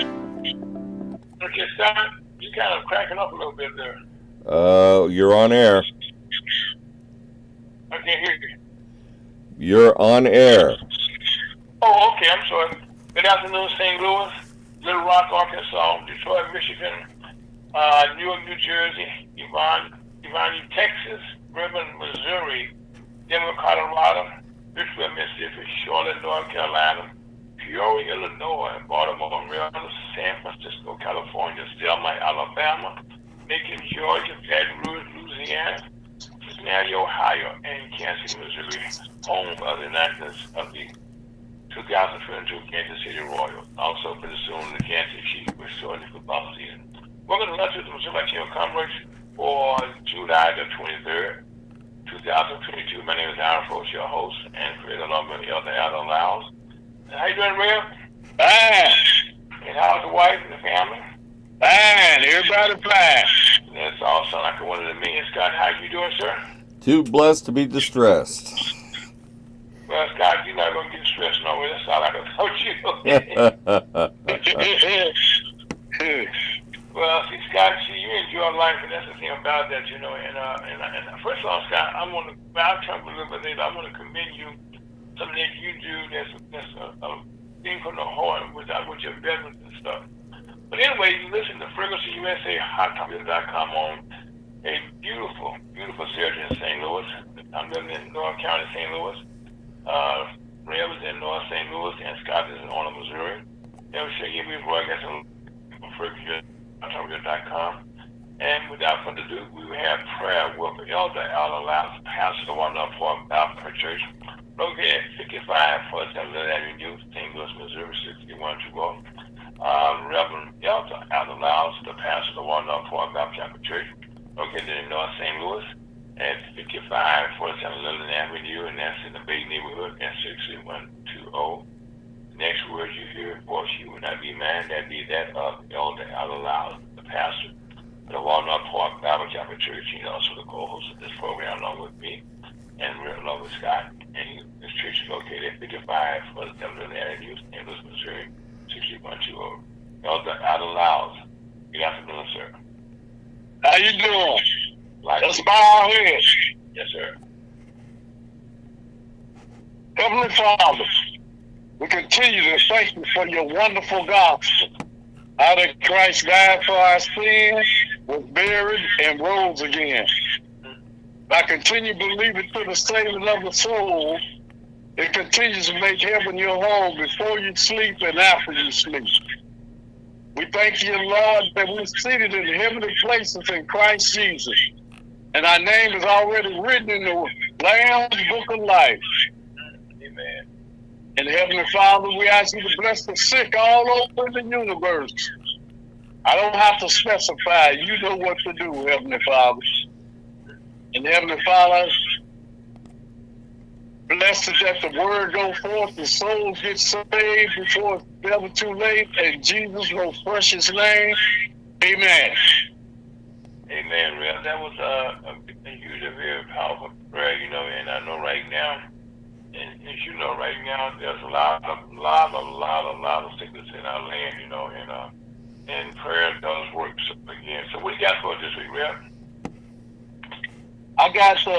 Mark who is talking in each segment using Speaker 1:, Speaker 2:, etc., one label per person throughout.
Speaker 1: Okay, Scott, you kind of cracking up a little bit there.
Speaker 2: You're on air.
Speaker 1: I can't hear you.
Speaker 2: You're on air.
Speaker 1: Oh, okay, I'm sorry. Good afternoon, St. Louis, Little Rock, Arkansas, Detroit, Michigan, Newark, New Jersey, Yvonne, Texas, Ribbon, Missouri, Denver, Colorado, Richmond, Mississippi, Charlotte, North Carolina, Peoria, Illinois, Baltimore, Maryland, San Francisco, California, Selma, Alabama, Macon, Georgia, Baton Rouge, Louisiana, Cincinnati, Ohio, and Kansas City, Missouri, home of the enactments of the 2022 Kansas City Royals. Also, pretty soon, the Kansas Chiefs will start the football season. Welcome to the Missouri Latino Conference for July the 23rd, 2022. My name is Aaron Fowlkes, your host, and creator along with Elder Lyles. How you doing, Real?
Speaker 3: Fine.
Speaker 1: And how's the wife and the family?
Speaker 3: Fine. Everybody fine.
Speaker 1: That's all sound like one of the men. Scott, how you doing, sir?
Speaker 2: Too blessed to be distressed.
Speaker 1: Well, Scott, you're not going to get stressed no way. That's all I can tell you. Well, see, Scott, you enjoy life, and that's the thing about that, you know. And first of all, Scott, I want to, I'll talk a little bit later. I want to commend you. Something that you do that's a thing from the heart with your veterans and stuff. But anyway, you listen to Frequency USA HotTopics.com on a beautiful, beautiful surgery in St. Louis. I'm living in North County, St. Louis. Ray is in North St. Louis, and Scott is in Orland, Missouri. They'll show you we broadcast on FrequencyHotTopics.com. And without further ado, we will have prayer with Elder Lyles, pastor of One Park Baptist Church, located at 5547 Avenue, St. Louis, Missouri, 6120. Reverend Elder Lyles, the pastor of One Park Baptist Church, located in North St. Louis at 5547 Linden Avenue, and that's in the Bay neighborhood at 63120. Next word you hear, of course, you will not be mad. That be that of Elder Lyles, the pastor of the Walnut Park Bible Chapel Church. He's also the co-host of this program along with me and along with Scott. And this church is located at 5547 Avenue, St. Louis, Missouri, 6120. Elder Lyles, good afternoon, sir.
Speaker 3: How you doing?
Speaker 1: Let's
Speaker 3: bow our heads.
Speaker 1: Yes, sir.
Speaker 3: Heavenly Father, we continue to thank you for your wonderful gospel. How that Christ died for our sins, was buried, and rose again. I continue believing to the saving of the soul. It continues to make heaven your home before you sleep and after you sleep. We thank you, Lord, that we're seated in heavenly places in Christ Jesus. And our name is already written in the Lamb's Book of Life.
Speaker 1: Amen.
Speaker 3: And Heavenly Father, we ask you to bless the sick all over the universe. I don't have to specify. You know what to do, Heavenly Father. And Heavenly Father, bless it that the word go forth, the souls get saved before it's never too late. In Jesus' most precious name, amen.
Speaker 1: Amen, Real. That was a very powerful prayer, you know, and I know right now, and as you know right now, there's a lot of sickness in our land, you know, and prayer does work again. So what do you got for us this week, Real?
Speaker 3: I got you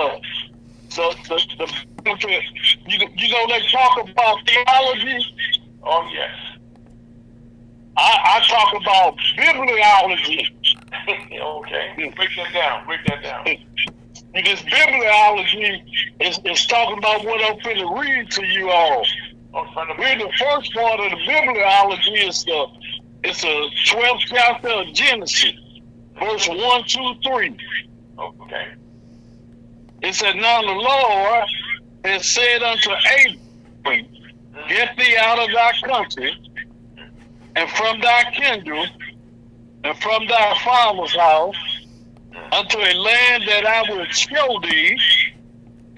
Speaker 3: know they talk about theology.
Speaker 1: Oh yes.
Speaker 3: I talk about bibliology.
Speaker 1: Okay. Break that down.
Speaker 3: This bibliology is talking about what I'm going to read to you all. Read the first part of the bibliology is the 12th chapter of Genesis, verse 1, 2, 3.
Speaker 1: Okay.
Speaker 3: It said, now the Lord has said unto Abram, get thee out of thy country, and from thy kindred, and from thy father's house, unto a land that I will show thee,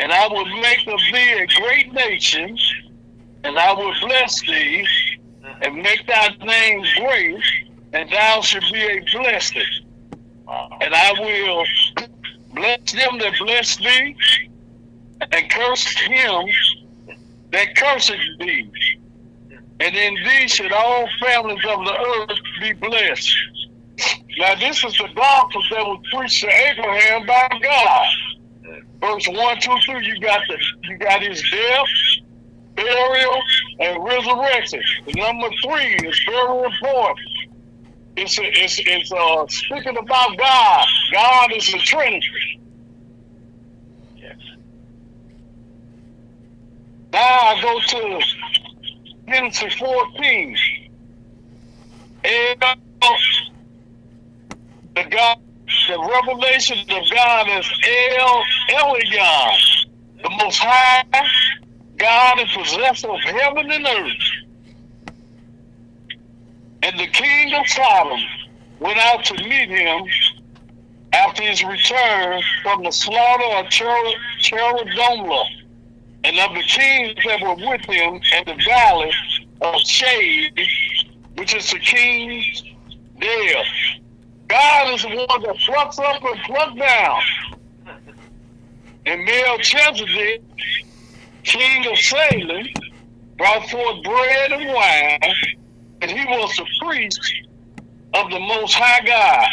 Speaker 3: and I will make of thee a great nation, and I will bless thee, and make thy name great, and thou shalt be a blessing. And I will bless them that bless thee, and curse him that curseth thee. and in thee should all families of the earth be blessed. Now this is the gospel that was preached to Abraham by God. Verse 1, 2, 3, you got his death, burial, and resurrection. The number 3 is very important. It's speaking about God. God is the Trinity.
Speaker 1: Yes.
Speaker 3: Now I go to Genesis 14. And the revelation of God is El Elyon, the Most High God and possessor of heaven and earth. And the king of Sodom went out to meet him after his return from the slaughter of Cherodomla, and of the kings that were with him in the valley of Shade, which is the king's death. God is the one that plucks up and plucks down. And Melchizedek, king of Salem, brought forth bread and wine, and he was the priest of the Most High God.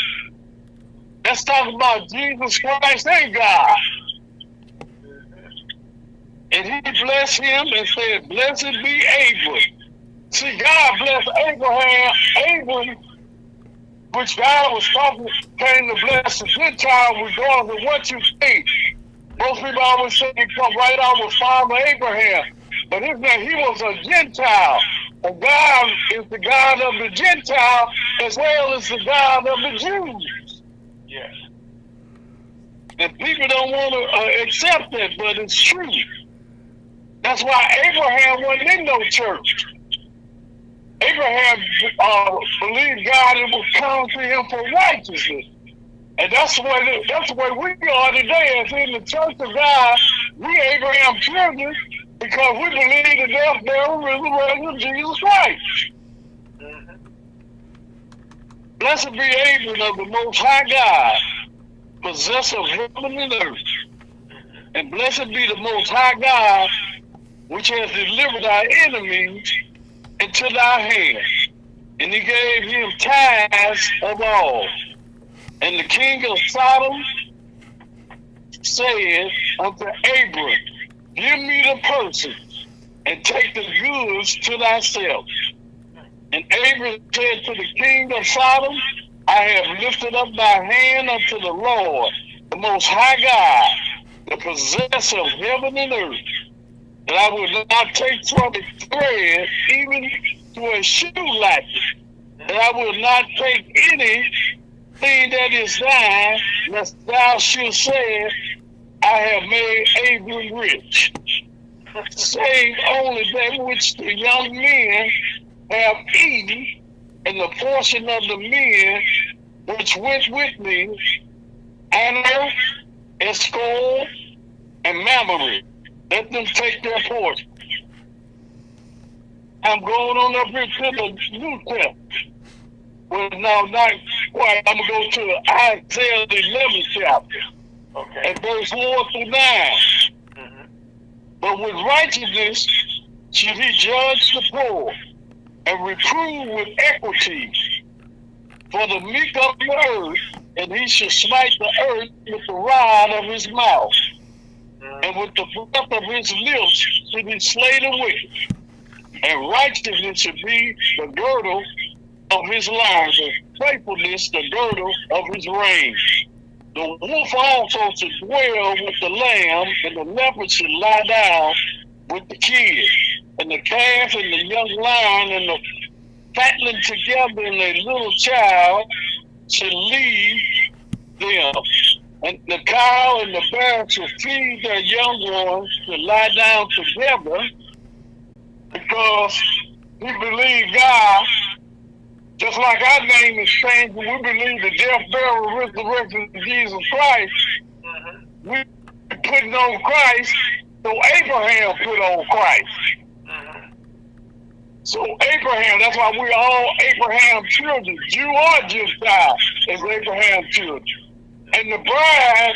Speaker 3: Let's talk about Jesus Christ and God. And he blessed him and said, "Blessed be Abram." See, God blessed Abraham. Abram, which God was talking, came to bless the Gentile regardless of what you think. Most people always say he come right out with Father Abraham. But he was a Gentile. And God is the God of the Gentile as well as the God of the Jews.
Speaker 1: Yes.
Speaker 3: And people don't want to accept that, but it's true. That's why Abraham wasn't in no church. Abraham believed God and was counted to him for righteousness. And that's the way we are today. As in the church of God, we Abraham's children because we believe the death, burial, resurrection of Jesus Christ.
Speaker 1: Mm-hmm.
Speaker 3: Blessed be Abram of the Most High God, possessor of heaven and earth. And blessed be the Most High God, which has delivered our enemies into thy hand. And he gave him tithes of all. And the king of Sodom said unto Abram, "Give me the person, and take the goods to thyself." And Abram said to the king of Sodom, "I have lifted up thy hand unto the Lord, the Most High God, the possessor of heaven and earth, that I will not take from the thread even to a shoe latchet, that I will not take anything that is thine, lest thou shouldst say, I have made Abram rich, save only that which the young men have eaten, and the portion of the men which went with me, Anna, Escol, and Mamre. Let them take their portion." I'm going on up here to the New Testament. Well, no, not quite. I'm going to go to Isaiah the 11th chapter.
Speaker 1: Okay.
Speaker 3: And verse 4 through 9.
Speaker 1: Mm-hmm.
Speaker 3: But with righteousness should he judge the poor, and reprove with equity for the meek of the earth, and he shall smite the earth with the rod of his mouth, and with the breath of his lips should he slay the wicked. And righteousness should be the girdle of his loins, and faithfulness the girdle of his reins. The wolf also should dwell with the lamb, and the leopard should lie down with the kid, and the calf and the young lion and the fatling together, and a little child should lead them. And the cow and the bear shall feed their young ones to lie down together, because we believe God, just like our name is changed, we believe the death, burial, resurrection of Jesus Christ. Mm-hmm. We putting on Christ, so Abraham put on Christ. Mm-hmm. So Abraham, that's why we all Abraham's children, Jew or Gentile, is Abraham's children. And the bride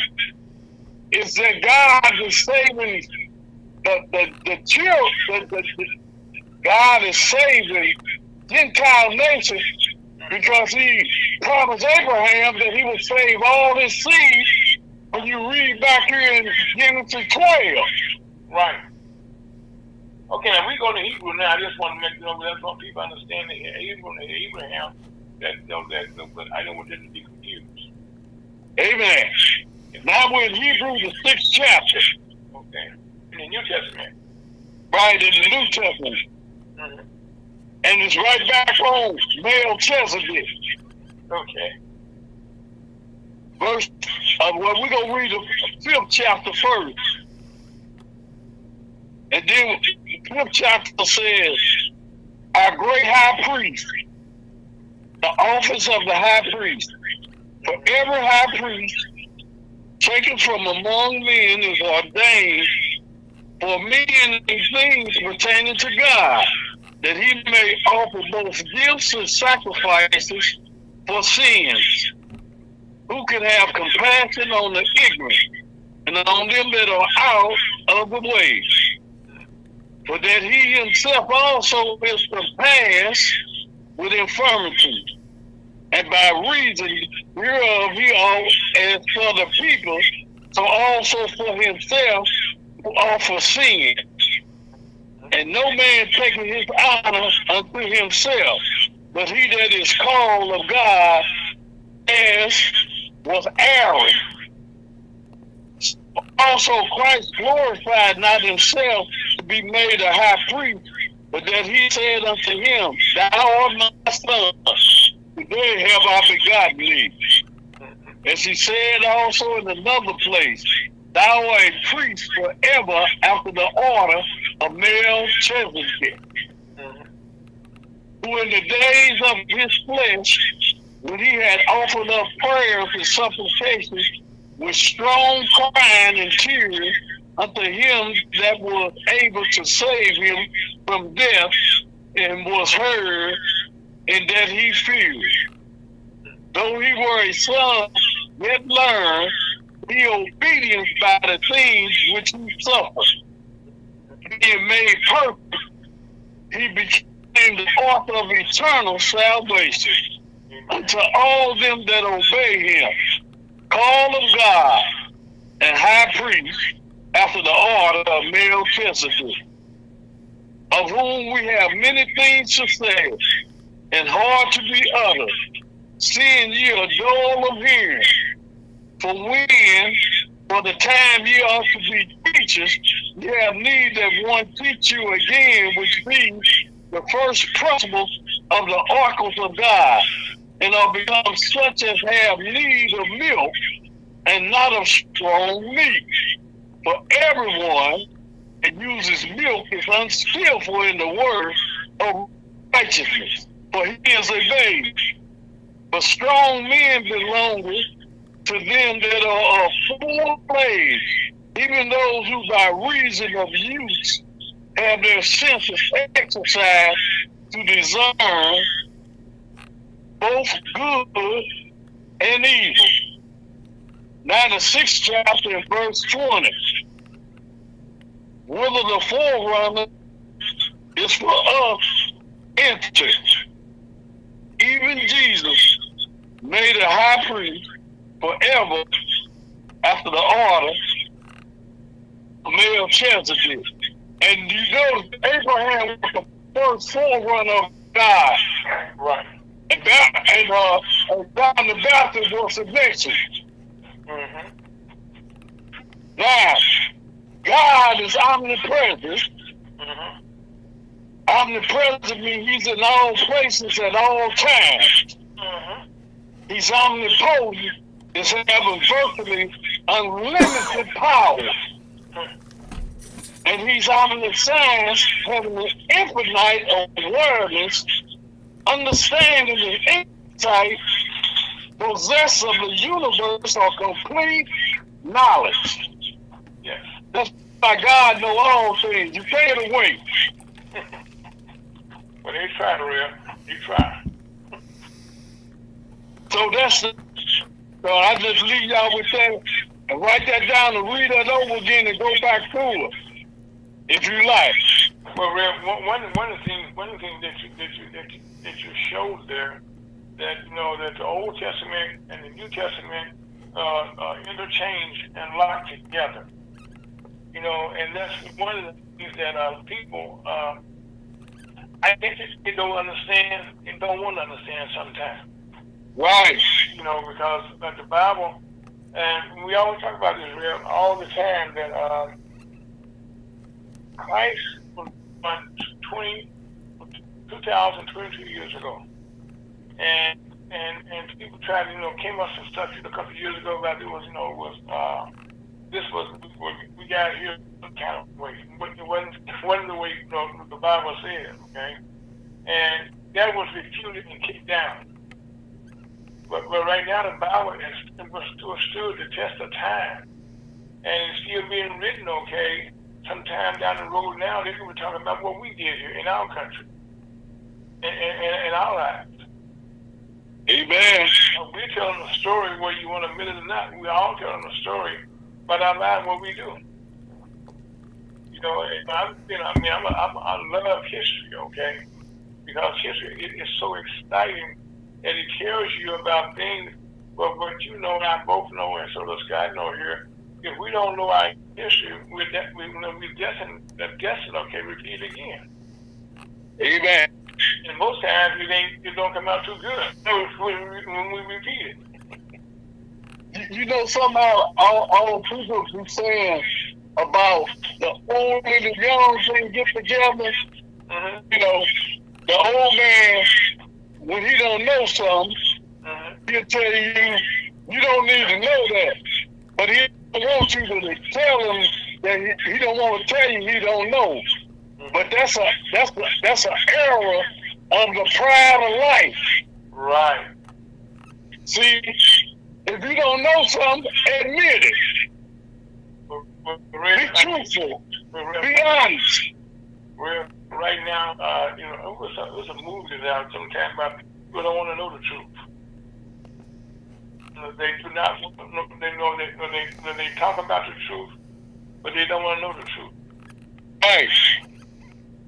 Speaker 3: is that God is saving the God is saving Gentile nations because he promised Abraham that he would save all his seed. When you read back here in Genesis 12.
Speaker 1: Right. Okay, now we go to Hebrew now. I just want to make that some people understand that Abraham, but I don't want them to be confused.
Speaker 3: Amen. Now we're in Hebrew, the 6th chapter.
Speaker 1: Okay. In the New Testament.
Speaker 3: Right, in the New Testament.
Speaker 1: Mm-hmm.
Speaker 3: And it's right back on Melchizedek.
Speaker 1: Okay.
Speaker 3: Verse, well, we're going to read the 5th chapter first. And then the 5th chapter says, our great high priest, the office of the high priest, for every high priest taken from among men is ordained for men and things pertaining to God, that he may offer both gifts and sacrifices for sins, who can have compassion on the ignorant and on them that are out of the way. For that he himself also is compassed with infirmity, and by reason hereof he as for the people, so also for himself who offer sin. And no man taking his honor unto himself, but he that is called of God, as was Aaron. Also Christ glorified not himself to be made a high priest, but that he said unto him, Thou art my son, today have I begotten thee. As he said also in another place, Thou art a priest forever after the order of Melchizedek, who in the days of his flesh, when he had offered up prayers and supplications with strong crying and tears unto him that was able to save him from death, and was heard, and that he feared. Though he were a son, yet learned he obedience by the things which he suffered. Being made perfect, he became the author of eternal salvation unto all them that obey him, called of God, and high priest after the order of Melchizedek, of whom we have many things to say, and hard to be uttered, seeing ye are dull of hearing. For when, for the time ye are to be teachers, ye have need that one teach you again, which be the first principles of the oracles of God, and are become such as have need of milk, and not of strong meat. For everyone that uses milk is unskillful in the word of righteousness, for he is a babe. But strong men belong to them that are of full age, even those who by reason of use have their senses exercised to discern both good and evil. Now the 6th chapter in verse 20. Whether the forerunner is for us enter, even Jesus made a high priest forever after the order of Melchizedek. And you know Abraham was the first forerunner of God.
Speaker 1: Right.
Speaker 3: And John the Baptist was the next one.
Speaker 1: Mm-hmm.
Speaker 3: Now, God is omnipresent.
Speaker 1: Mm-hmm.
Speaker 3: Omnipresent means he's in all places at all times.
Speaker 1: Mm-hmm.
Speaker 3: He's omnipotent, is having virtually unlimited power.
Speaker 1: Mm-hmm.
Speaker 3: And he's omniscient, having an infinite awareness, understanding and insight, possessor of the universe or complete knowledge.
Speaker 1: Yes.
Speaker 3: That's why God knows all things. You can't wait.
Speaker 1: Well, they try, real. You try.
Speaker 3: So so I just leave y'all with that and write that down and read that over again and go back through it. if you like.
Speaker 1: Well, Rev, one of the things that you showed there, that that the Old Testament and the New Testament interchange and lock together. And that's one of the things that people, I think they don't understand and don't want to understand sometimes.
Speaker 3: Right.
Speaker 1: Because the Bible, and we always talk about this Rev, all the time, that Christ was 2,022 years ago, and people tried came up some stuff a couple of years ago about it was this was we got here kind of way, but it wasn't the way the Bible said, okay, and that was refuted and kicked down. But right now the Bible has stood the test of time, and it's still being written, okay. Sometime down the road now, they're going to be talking about what we did here in our country, in our lives.
Speaker 3: Amen.
Speaker 1: We're telling a story, whether you want to admit it or not. We're all telling a story about our lives, what we do. I love history, okay, because history is so exciting, and it tells you about things. But I both know, and so does Scott know here. If we don't know our history, we're destined, okay, repeat it again.
Speaker 3: Amen.
Speaker 1: And most times it don't come out too good when we repeat it.
Speaker 3: Somehow all people be saying about the old and the young thing get together. The old man, when he don't know something, he'll tell you, you don't need to know that. But he want you to tell him that he don't want to tell you he don't know. But that's an error of the pride of life.
Speaker 1: Right.
Speaker 3: See, if you don't know something, admit it. Be truthful. Be honest.
Speaker 1: Well, right now, it was a movie that's out sometime about people don't want to know the truth. They do not. They talk about the truth, but they don't want to know the truth.
Speaker 3: Right.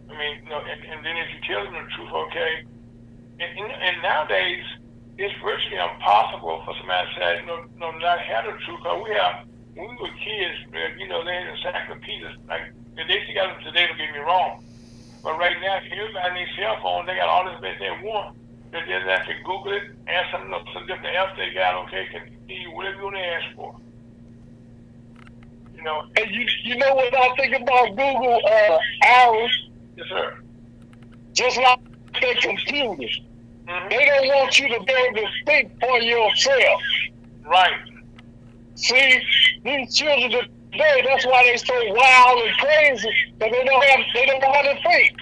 Speaker 1: And then if you tell them the truth, okay. And nowadays, it's virtually impossible for somebody to say, not have the truth. Because when we were kids, they had encyclopedias. Like, they still got them today, don't get me wrong. But right now, everybody needs cell phone. They got all this bit they want. They just have to Google it, ask some different apps they got, okay, can give you whatever you want to ask for.
Speaker 3: And you know what I think about Google hours?
Speaker 1: Yes, sir.
Speaker 3: Just like their computers. They don't want you to be able to think for yourself.
Speaker 1: Right.
Speaker 3: See, these children today, that's why they so wild and crazy, because they don't know how to think.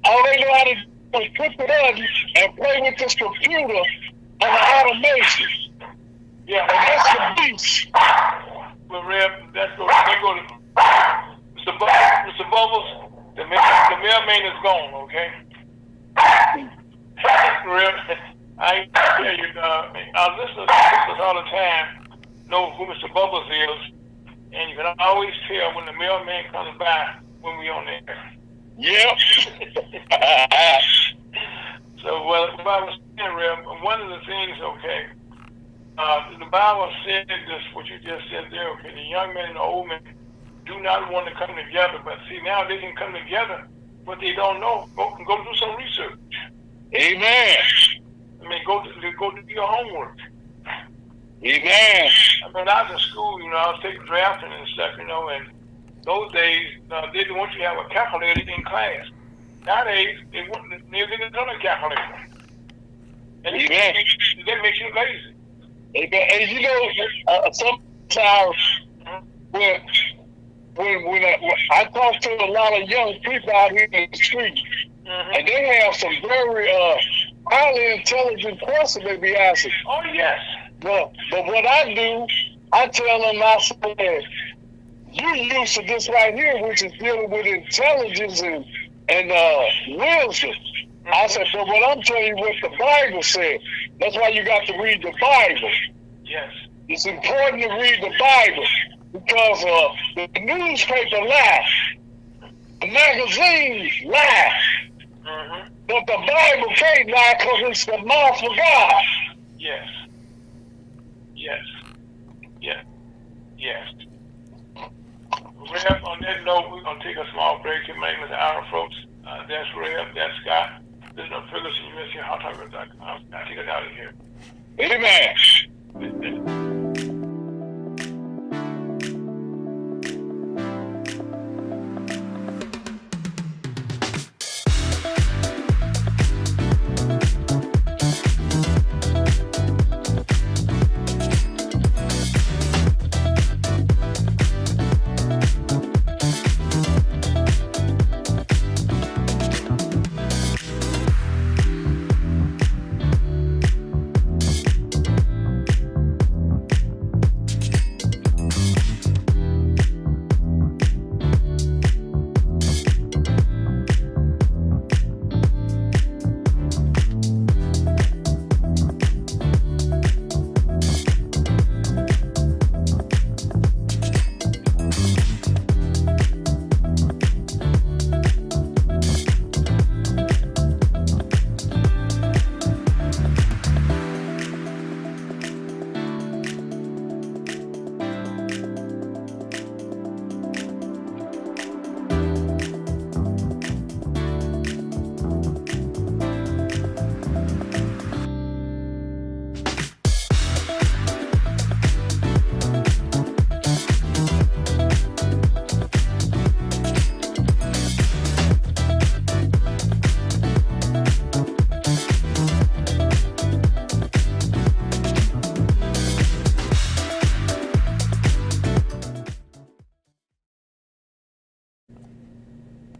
Speaker 3: All they know how to do is put it on and play with this computer and the automation.
Speaker 1: Yeah.
Speaker 3: And that's the beast.
Speaker 1: Well, Rev, they go to Mr. Bubbles, the mailman is gone, okay? Rev, I tell you, our listeners all the time know who Mr. Bubbles is, and you can always tell when the mailman comes by when we on the air.
Speaker 3: Yep.
Speaker 1: So, what I was saying, Rev, one of the things, okay, the Bible said this, what you just said there, okay, the young men and the old men do not want to come together, but see, now they can come together, but they don't know. Go do some research.
Speaker 3: Amen.
Speaker 1: Go do your homework.
Speaker 3: Amen.
Speaker 1: I was in school, I was taking drafting and stuff, and those days, they didn't want you to have a calculator in class. Nowadays, they didn't know a calculator. And that makes you lazy.
Speaker 3: Amen. And sometimes when I talk to a lot of young people out here in the street, and they have some very highly intelligent questions they be asking.
Speaker 1: Oh, yes.
Speaker 3: But what I do, I tell them, I say, you used to this right here, which is dealing with intelligence and wisdom. I said, but what I'm telling you, what the Bible said. That's why you got to read the Bible.
Speaker 1: Yes.
Speaker 3: It's important to read the Bible because the newspaper lie. magazines lie.
Speaker 1: Mm-hmm.
Speaker 3: But the Bible can't lie because it's the mouth of God.
Speaker 1: Yes. Yes. Yes. Yes. Rev, on that note, we're going to take a small break. Your name is Aaron, folks. That's Rev. That's Scott. This is Ferguson. You miss your hottopic.com. I'll take it out of here.
Speaker 3: Amen.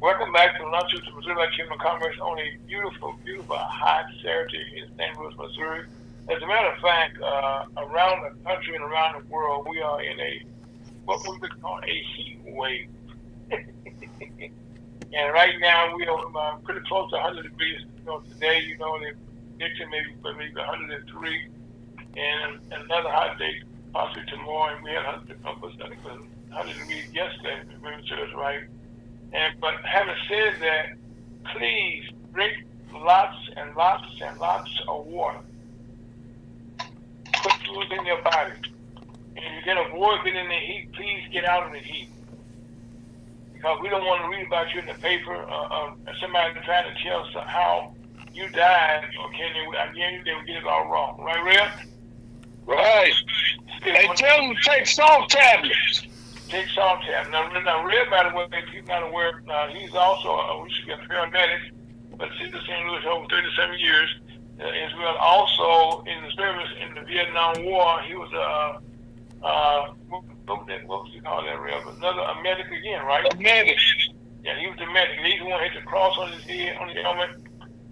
Speaker 1: Welcome back to Lunch with the Missouri Chamber of Commerce on a beautiful, beautiful hot Saturday in St. Louis, Missouri. As a matter of fact, around the country and around the world, we are in what we would call a heat wave. And right now, we are pretty close to 100 degrees. Today, they're predicting maybe 103, and another hot day possibly tomorrow. And we had 100 degrees yesterday, if memory serves right. But having said that, please drink lots and lots and lots of water. Put fluids in your body. And if you can avoid being in the heat, please get out of the heat. Because we don't want to read about you in the paper or somebody trying to tell us how you died. Okay, they will get it all wrong. Right, Rev?
Speaker 3: Right. They tell them to take salt tablets.
Speaker 1: Take salt tablets. Now, Rev, by the way, if you're not aware, he's also a paramedic, but he's in St. Louis over 37 years. As well, also in the service in the Vietnam War, he was what was he called that, Rev? A medic again, right?
Speaker 3: A medic.
Speaker 1: Yeah, he was a medic. He's the one who hit the cross on his head, on his helmet,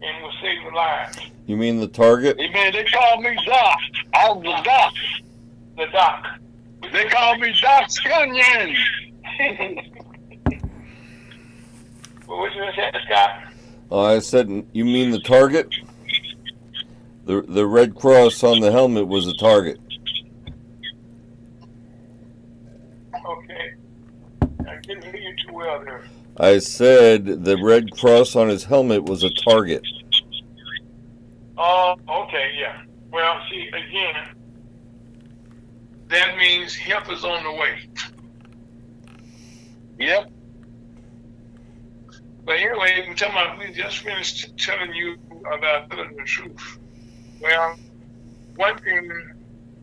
Speaker 1: and was saving lives.
Speaker 2: You mean the target?
Speaker 3: They called me Doc. I was the Doc.
Speaker 1: The Doc.
Speaker 3: They called me Doc Scunyon.
Speaker 1: Well, what you say, Scott?
Speaker 2: I said, you mean the target? The red cross on the helmet was a target.
Speaker 1: Okay. I didn't hear you too well there.
Speaker 2: I said the red cross on his helmet was a target.
Speaker 1: Oh, okay, yeah. Well, see, again, that means help is on the way.
Speaker 3: Yep.
Speaker 1: But anyway, we just finished telling you about telling the truth. Well, one thing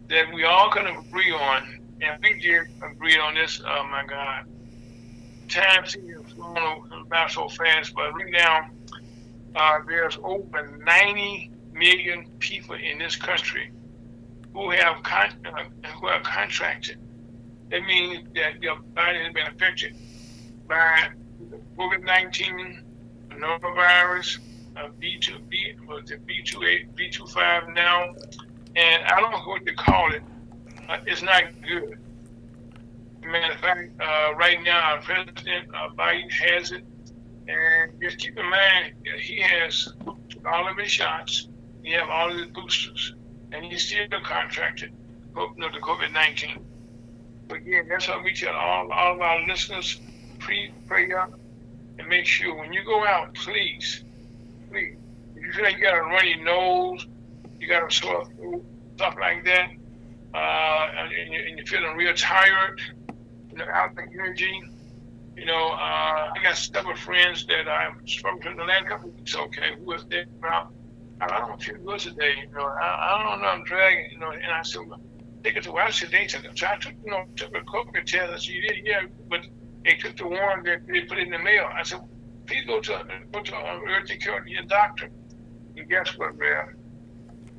Speaker 1: that we all can agree on, and we did agree on this, oh my God, time seems to have flown by so fast, but right now, there's over 90 million people in this country who have contracted. That means that your body has been affected by COVID-19, coronavirus, B25 now, and I don't know what they call it. It's not good. Matter of fact, right now our president Biden has it, and just keep in mind that he has all of his shots, he have all of his boosters, and he's still contracted the COVID-19. But again, that's what we tell all of our listeners: pray up, and make sure when you go out, please, if you feel like you got a runny nose, you got a sore throat, stuff like that, and you're feeling real tired, out of energy. I got several friends that I've spoken to the last couple of weeks, who was there about, I don't feel good today, I don't know, I'm dragging, and I said, well, take it to where I said, they took it. So I took a COVID test, I said, yeah, but they took the warrant that they put in the mail. I said, please go to urgent care to your doctor. And guess what, man?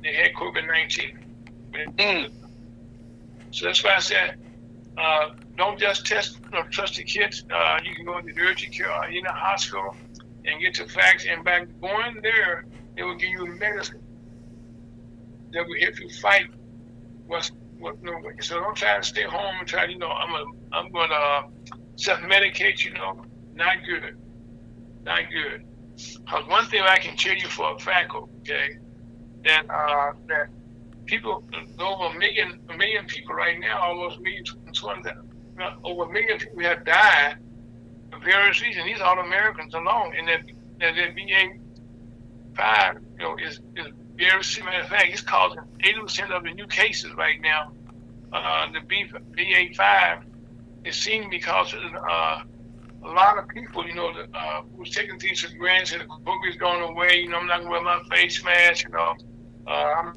Speaker 1: They had COVID-19. So that's why I said, don't just trust the kids. You can go to the urgent care or in the hospital and get the facts. And by going there, they will give you medicine that will help you fight so don't try to stay home and try, I'm going to self-medicate, not good. Because one thing I can tell you for a fact, that people, over a million people right now, almost 1,200,000, over 1 million people have died for various reasons. These are all Americans alone, and that BA5, is very similar. In fact, it's causing 80% of the new cases right now. The BA5 is seen because a lot of people, who's taking things for granted. The COVID's going away. I'm not gonna wear my face mask. I'm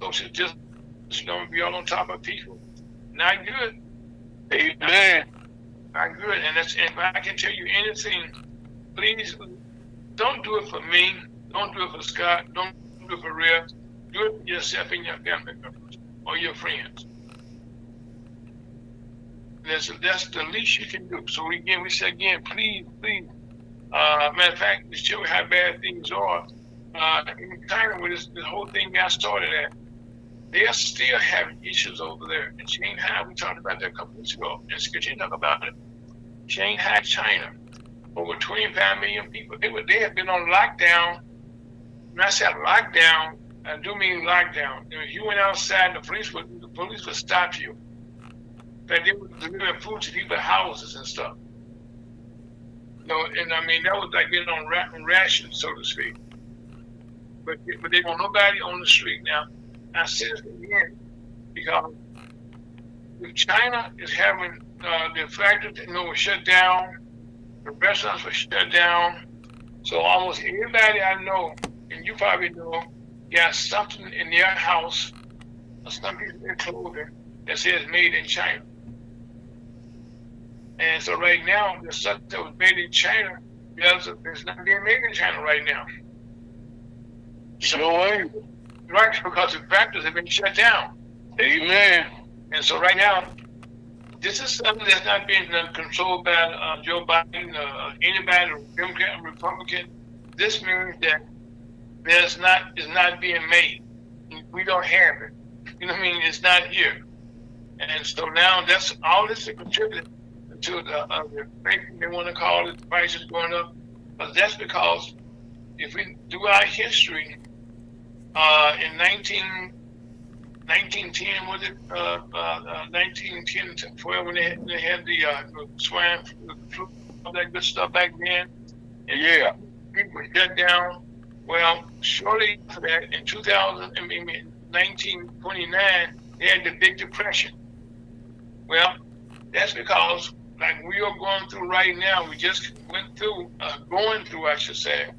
Speaker 1: social distance. Be all on top of people. Not good.
Speaker 3: Amen.
Speaker 1: Not good. And if I can tell you anything, please don't do it for me. Don't do it for Scott. Don't do it for Rev. Do it for yourself and your family members or your friends. That's the least you can do. So we say again, please. Matter of fact, to show you how bad things are. In China, where this whole thing got started at, they are still having issues over there. In Shanghai, we talked about that a couple weeks ago. Let's continue to talk about it. Shanghai, China, over 25 million people. They have been on lockdown. When I said lockdown, I do mean lockdown. If you went outside, the police would stop you. But they would deliver food to people's houses and stuff. And I mean, that was like being on rations, so to speak. But they want nobody on the street now. I say this again because China is having the factories, were shut down, the restaurants were shut down. So almost everybody I know, and you probably know, got something in their house or something in their clothing that says made in China. And so right now, the stuff that was made in China, it's not being made in China right now.
Speaker 3: Sure way.
Speaker 1: Right, because the factories have been shut down.
Speaker 3: Amen.
Speaker 1: And so right now, this is something that's not being controlled by Joe Biden, anybody, Democrat or Republican. This means that is not being made. We don't have it. It's not here. And so now that's all this is contributing to the they want to call it, the prices going up. But that's because if we do our history, in 1910, was it 1910 to 12 when they had the swine flu, all that good stuff back then? And
Speaker 3: yeah,
Speaker 1: people shut down. Well, shortly after that, in 1929, they had the Big Depression. Well, that's because, like we are going through right now, we just went through, I should say,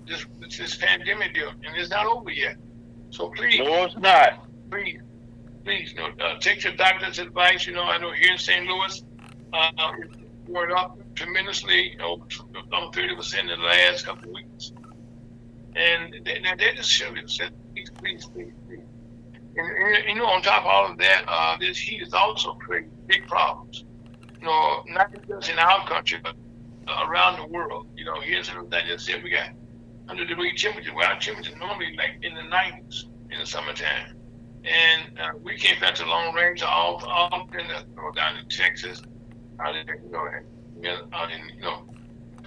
Speaker 1: this pandemic deal, and it's not over yet. So please,
Speaker 3: no, it's not.
Speaker 1: Please, take your doctor's advice. I know here in St. Louis, it's going up tremendously, over 30% in the last couple of weeks. And they just should have said, please. And on top of all of that, this heat is also creating big problems. Not just in our country, but around the world. Here's something I just said, we got 100-degree temperature. Well, our temperature normally like in the 90s in the summertime. And we came back to long range, all down in Texas, in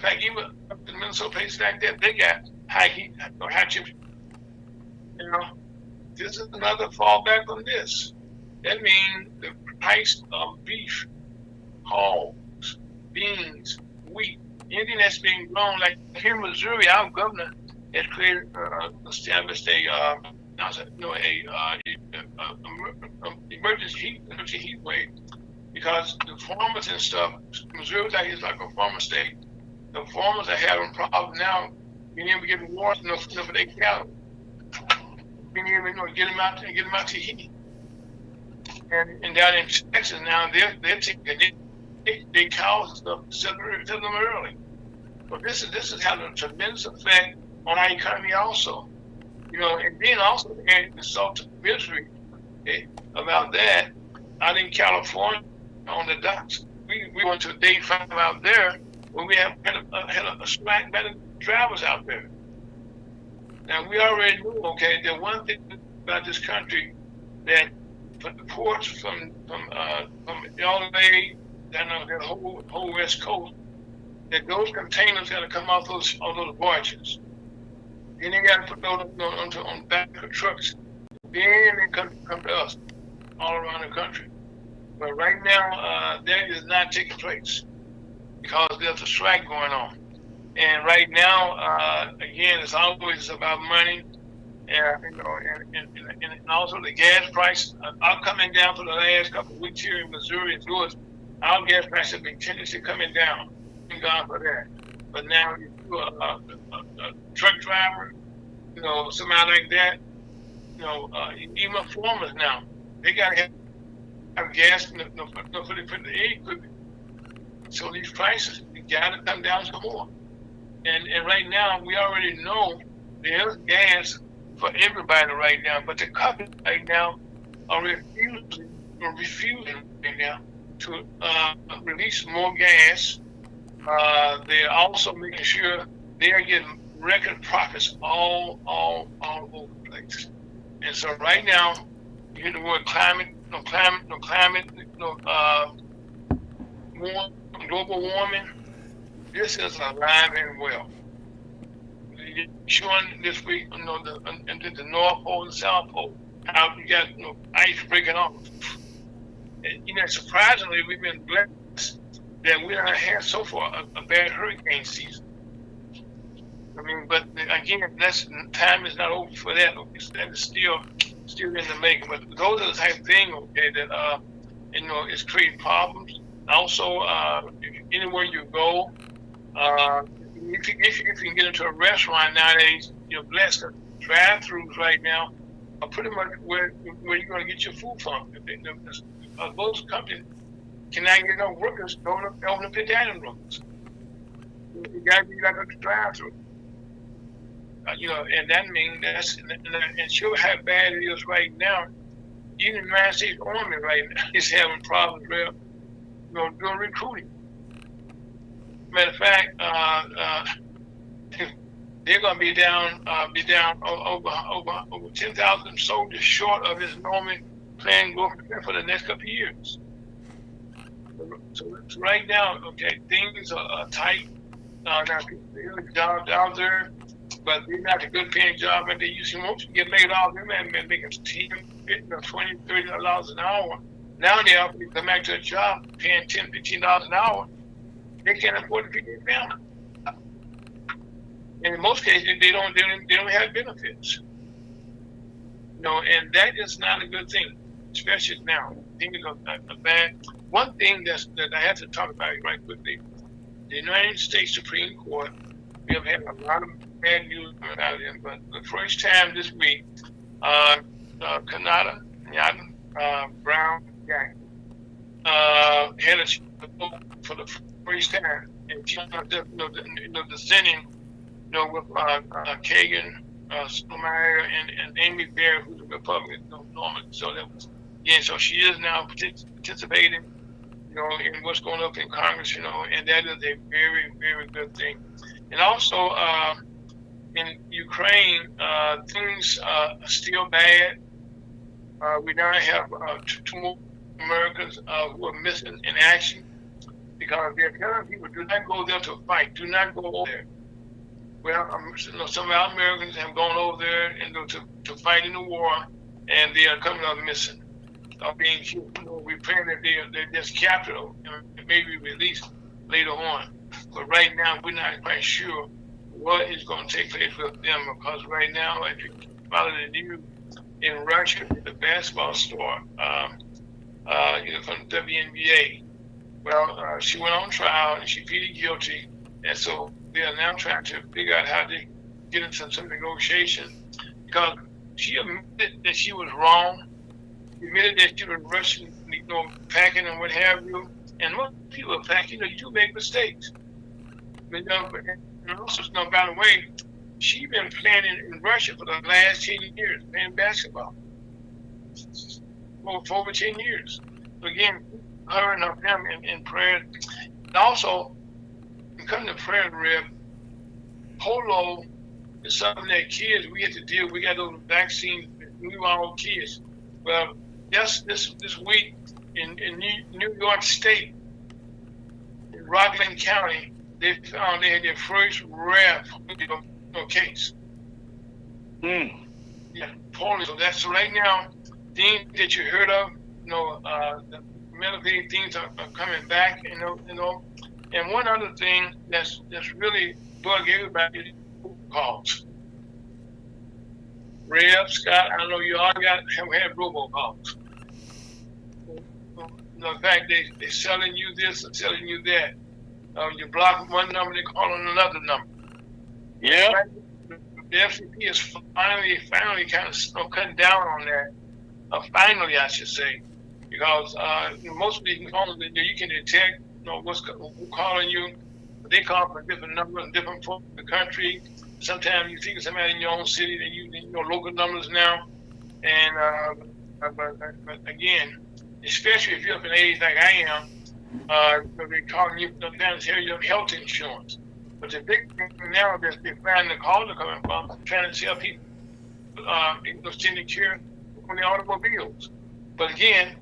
Speaker 1: fact, even up in Minnesota, places like that, they got high heat, high temperature. This is another fallback on this. That means the price of beef, hogs, beans, wheat, anything that's being grown, like here in Missouri, our governor has created, established emergency heat wave, because the farmers and stuff, Missouri is like a farmer state. The farmers are having problems now being able to get water enough for their cattle, being able to get them out to heat. And down in Texas now, they're taking their cows and stuff, sell them early. So this is having a tremendous effect on our economy also. And then also add insult to misery about that. Out in California on the docks, we went to day 5 out there when we had a strike by the drivers out there. Now we already knew, the one thing about this country, that from the ports from LA down the whole West Coast, that those containers got to come off those barges. Then they got to put those on the back of trucks. Then they come to us all around the country. But right now, that is not taking place because there's a strike going on. And right now, again, it's always about money. And also the gas prices are coming down for the last couple of weeks here in Missouri and Georgia. Our gas prices have been tendency coming down. Thank God for that. But now, if you're a truck driver, somebody like that, even farmers now, they got to have gas for the equipment. So these prices got to come down some more. And right now, we already know there's gas for everybody right now, but the companies right now are refusing right now to release more gas. They're also making sure they're getting record profits all over the place. And so right now, you hear the word climate, global warming. This is alive and well. Showing this week, into the North Pole and South Pole, how you got ice breaking off. And, surprisingly, we've been blessed that we don't have so far a bad hurricane season. I mean, but again, time is not over for that. That is still in the making. But those are the type of things, that it's creating problems. Also, anywhere you go, if you can get into a restaurant nowadays, you're blessed. Drive-throughs right now are pretty much where you're going to get your food from. Most companies cannot get no workers going up, open up their dining rooms. You got to be like a drive-through. And that means and sure how bad it is right now. Even the United States Army right now is having problems with, doing recruiting. Matter of fact, they're going to be down over 10,000 soldiers short of his normal planned growth for the next couple of years. So right now, things are tight. Now there are jobs out there, but they're not a good paying job, and they usually won't get laid off. They may be making $10, $20, $30 an hour. Now they have to come back to a job paying $10, $15 an hour. They can't afford to feed their family. And in most cases, they don't have benefits. And that is not a good thing, especially now. Things are bad. One thing that I have to talk about right quickly: the United States Supreme Court. We have had a lot of bad news about it, but the first time this week, Kanata Brown Jack had a vote for the first time, and she dissenting, with Kagan, Sotomayor, and Amy Barrett, who's a Republican, normally. So that was, so she is now participating, in what's going up in Congress, and that is a very, very good thing. And also in Ukraine, things are still bad. We now have 2 more Americans who are missing in action because they're telling people, do not go there to fight. Do not go over there. Well, some of our Americans have gone over there and to fight in the war, and they are coming up missing, or being killed. We're praying that they're just captured and maybe released later on. But right now, we're not quite sure what is going to take place with them, because right now, if you follow the news, in Russia, the basketball star, from WNBA, well, she went on trial and she pleaded guilty, and so they are now trying to figure out how to get into some negotiation, because she admitted that she was wrong. She admitted that she was rushing, packing and what have you. And most people are packing, you do make mistakes. And also, by the way, she's been playing in Russia for the last 10 years, playing basketball. For over 10 years. So again, her and her family in prayer. And also, come to prayer, Reb, polio is something that kids, we have to deal with. We got those vaccines, we all kids. Well, just this week in New York State, in Rockland County, they found they had their first rare case. Yeah, polio. So that's right now, things that you heard of, the medical things are coming back, And one other thing that's really bug everybody is calls. Reb, Scott, I know you all have had robocalls. In fact, they're selling you this and selling you that. You block one number, they call on another number.
Speaker 3: Yeah.
Speaker 1: The FCC is finally kind of cutting down on that. Finally, I should say, because most of these phones, you can detect, who calling you. They call from different numbers in different parts of the country. Sometimes you think of somebody in your own city, they're using local numbers now. And but again, especially if you're up in age like I am, they're calling you sometimes to your health insurance. But the big thing now is they're finding the calls are coming from, trying to sell people extended care on the automobiles. But again,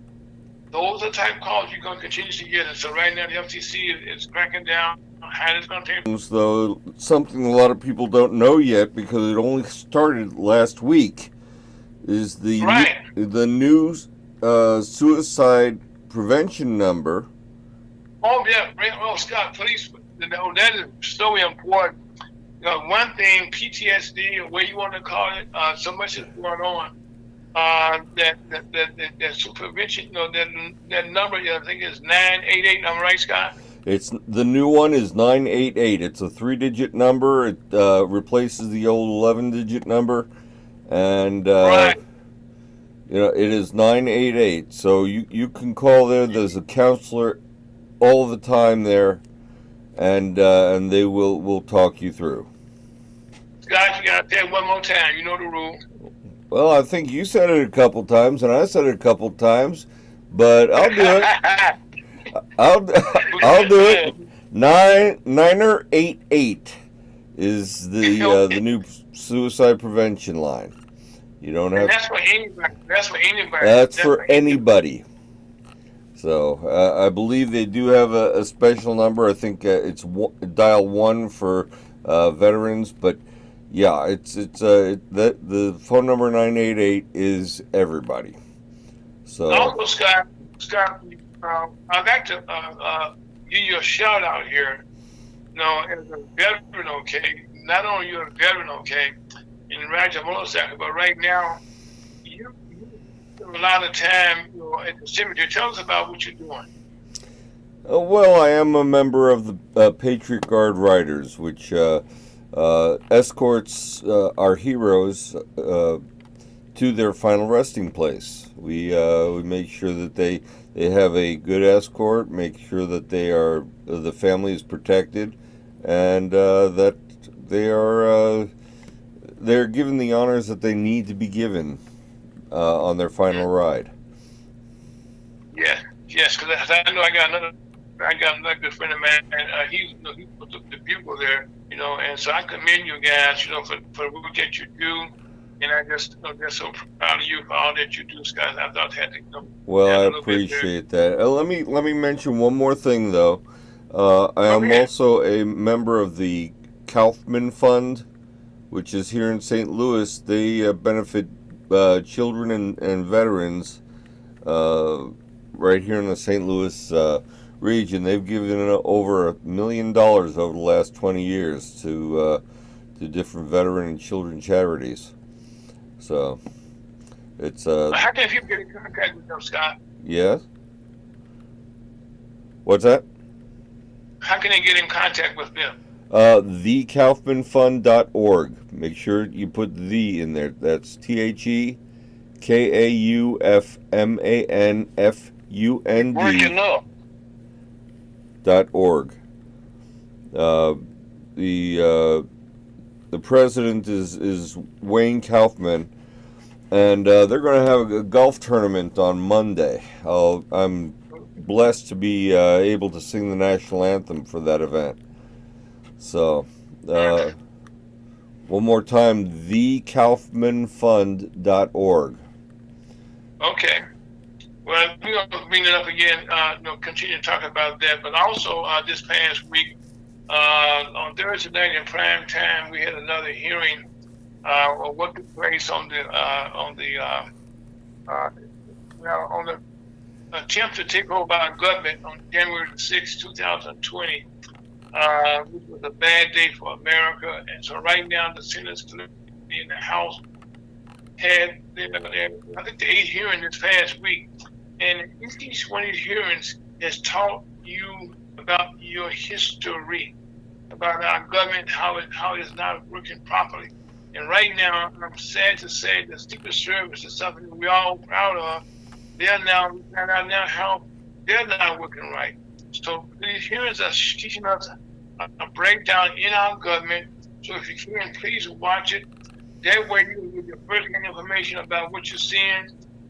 Speaker 1: those are the type of calls you're going to continue to get. And so right now the FTC is cracking down on how it's going to take.
Speaker 2: Though something a lot of people don't know yet, because it only started last week, is the new suicide prevention number.
Speaker 1: Oh yeah, Scott, please. That is so important. One thing, PTSD, or what you want to call it, so much is going on. That prevention, that number, I think is 988. I'm right, Scott?
Speaker 2: It's the new one is 988. It's a 3-digit number. It replaces the old 11-digit number, and it is 988. So you can call there. There's a counselor all the time there, and they will talk you through.
Speaker 1: Scott, you gotta tell it one more time. You know the rule.
Speaker 2: Well, I think you said it a couple times, and I said it a couple times, but I'll do it. I'll do it. 988 is the new suicide prevention line. You don't have.
Speaker 1: That's for anybody.
Speaker 2: That's for anybody. So I believe they do have a special number. I think it's dial 1 for veterans, but yeah, the phone number 988 is everybody. So
Speaker 1: also, Scott, I'd like to give you a shout out here. As a veteran, okay. Not only you're a veteran, okay, in riding a motorcycle, but right now you spend a lot of time at the cemetery. Tell us about what you're doing.
Speaker 2: Well, I am a member of the Patriot Guard Riders, which escorts our heroes to their final resting place. We make sure that they have a good escort, make sure that the family is protected, and that they're given the honors that they need to be given on their final ride.
Speaker 1: Yes, because I know I got another good friend of mine, and he put the bugle there, and so I commend you guys, for the work that you do, and I just so proud of you for all that you do, Scott. I thought had to
Speaker 2: Well, I appreciate that. Let me mention one more thing, though. I am also a member of the Kaufman Fund, which is here in St. Louis. They benefit children and veterans right here in the St. Louis region. They've given over $1 million over the last 20 years to different veteran and children charities. So it's
Speaker 1: How can people get in contact with them, Scott?
Speaker 2: yes. What's that?
Speaker 1: How can they get in contact with them?
Speaker 2: TheKaufmanFund.org. Make sure you put "the" in there. That's
Speaker 3: Working up.
Speaker 2: TheKaufmanFund.org. The president is Wayne Kaufman, and they're going to have a golf tournament on Monday. I'm blessed to be able to sing the national anthem for that event. So, one more time, TheKaufmanFund.org.
Speaker 1: Okay. Well, we're going to bring it up again, continue to talk about that. But also, this past week, on Thursday night in prime time, we had another hearing of what took place on the attempt to take over our government on January 6, 2020, which was a bad day for America. And so right now, the Senate's in the House had, I think, the 8th hearing this past week. And each one of these hearings has taught you about your history, about our government, how it's not working properly. And right now, I'm sad to say the Secret Service is something we're all proud of. We found out now how they're not working right. So these hearings are teaching us a breakdown in our government. So if you can, please watch it. That way you will get your first-hand information about what you're seeing.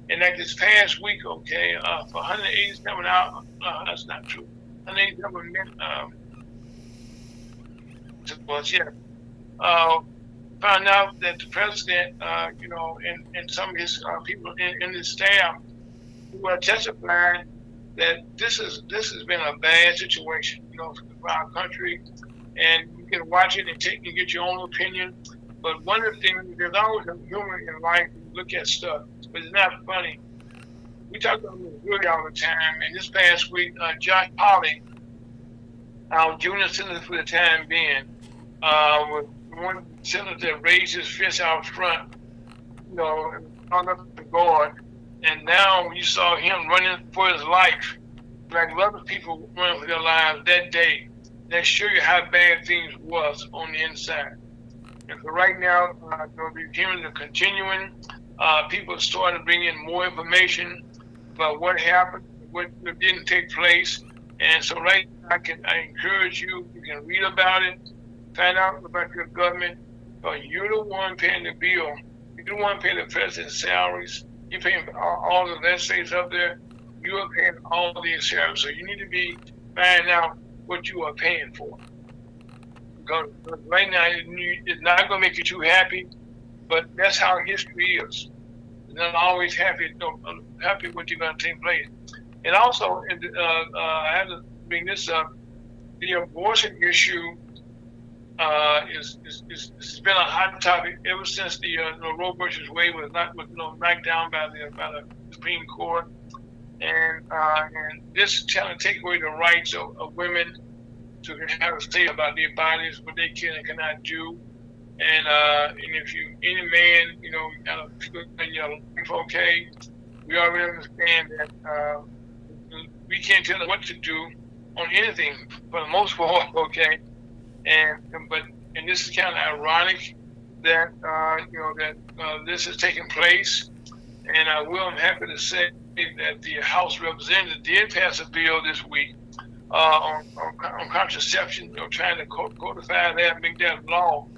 Speaker 1: And like this past week, okay, for 187 hours, that's not true. 187 minutes, found out that the president, and some of his people in his staff who are testifying that this has been a bad situation, for our country. And you can watch it and get your own opinion. But one of the things, there's always a humor in life when you look at stuff, but it's not funny. We talk about Missouri all the time, and this past week, Josh Hawley, our junior senator for the time being, was one senator that raised his fist out front, on up the guard. And now you saw him running for his life, like a lot of people running for their lives that day. That show you how bad things was on the inside. And so right now, the hearings are continuing. People are starting to bring in more information about what happened, what didn't take place. And so right now, I encourage you can read about it, find out about your government, but you're the one paying the bill. You're the one paying the president's salaries. You're paying all the legislators up there. You are paying all these salaries. So you need to be finding out what you are paying for. Because right now, it's not going to make you too happy, but that's how history is. It's not always happy what you're going to take place. And also, I have to bring this up, the abortion issue has been a hot topic ever since the Roe versus Wade was knocked down by the Supreme Court, and this is trying to take away the rights of women to have a say about their bodies, what they can and cannot do, and if you any man, kind of feel in your life, okay, we already understand that we can't tell them what to do on anything for the most part, okay. And this is kind of ironic that this is taking place. And I'm happy to say that the House Representatives did pass a bill this week on contraception, trying to codify that and make that law.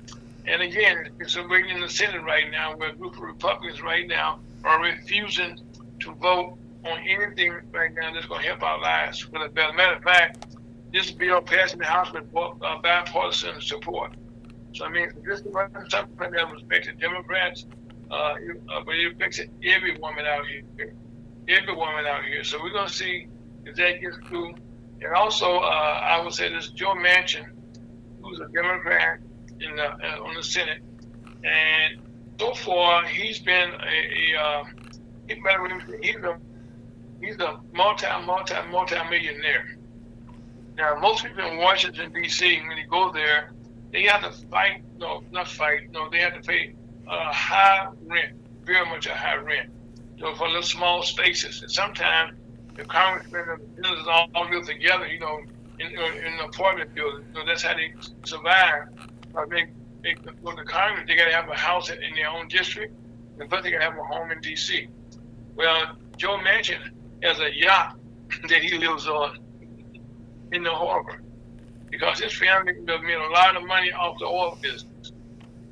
Speaker 1: And again, it's waiting in the Senate right now, where a group of Republicans right now are refusing to vote on anything right now that's going to help our lives. As a matter of fact, this bill passed in the House with bipartisan support. So, I mean, this is something that respects the Democrats, but it affects every woman out here. Every woman out here. So we're going to see if that gets through. And also, I would say this Joe Manchin, who's a Democrat on the Senate, and so far he's been he's a multi-millionaire. Now, most people in Washington, D.C., when they go there, they have to fight, no, not fight, no, they have to pay a high rent, very much a high rent, for little small spaces. And sometimes the congressmen and the senators all live together, in an apartment building. That's how they survive. They go to Congress, they got to have a house in their own district, and plus they got to have a home in D.C. Well, Joe Manchin has a yacht that he lives on in the harbor because his family does made a lot of money off the oil business,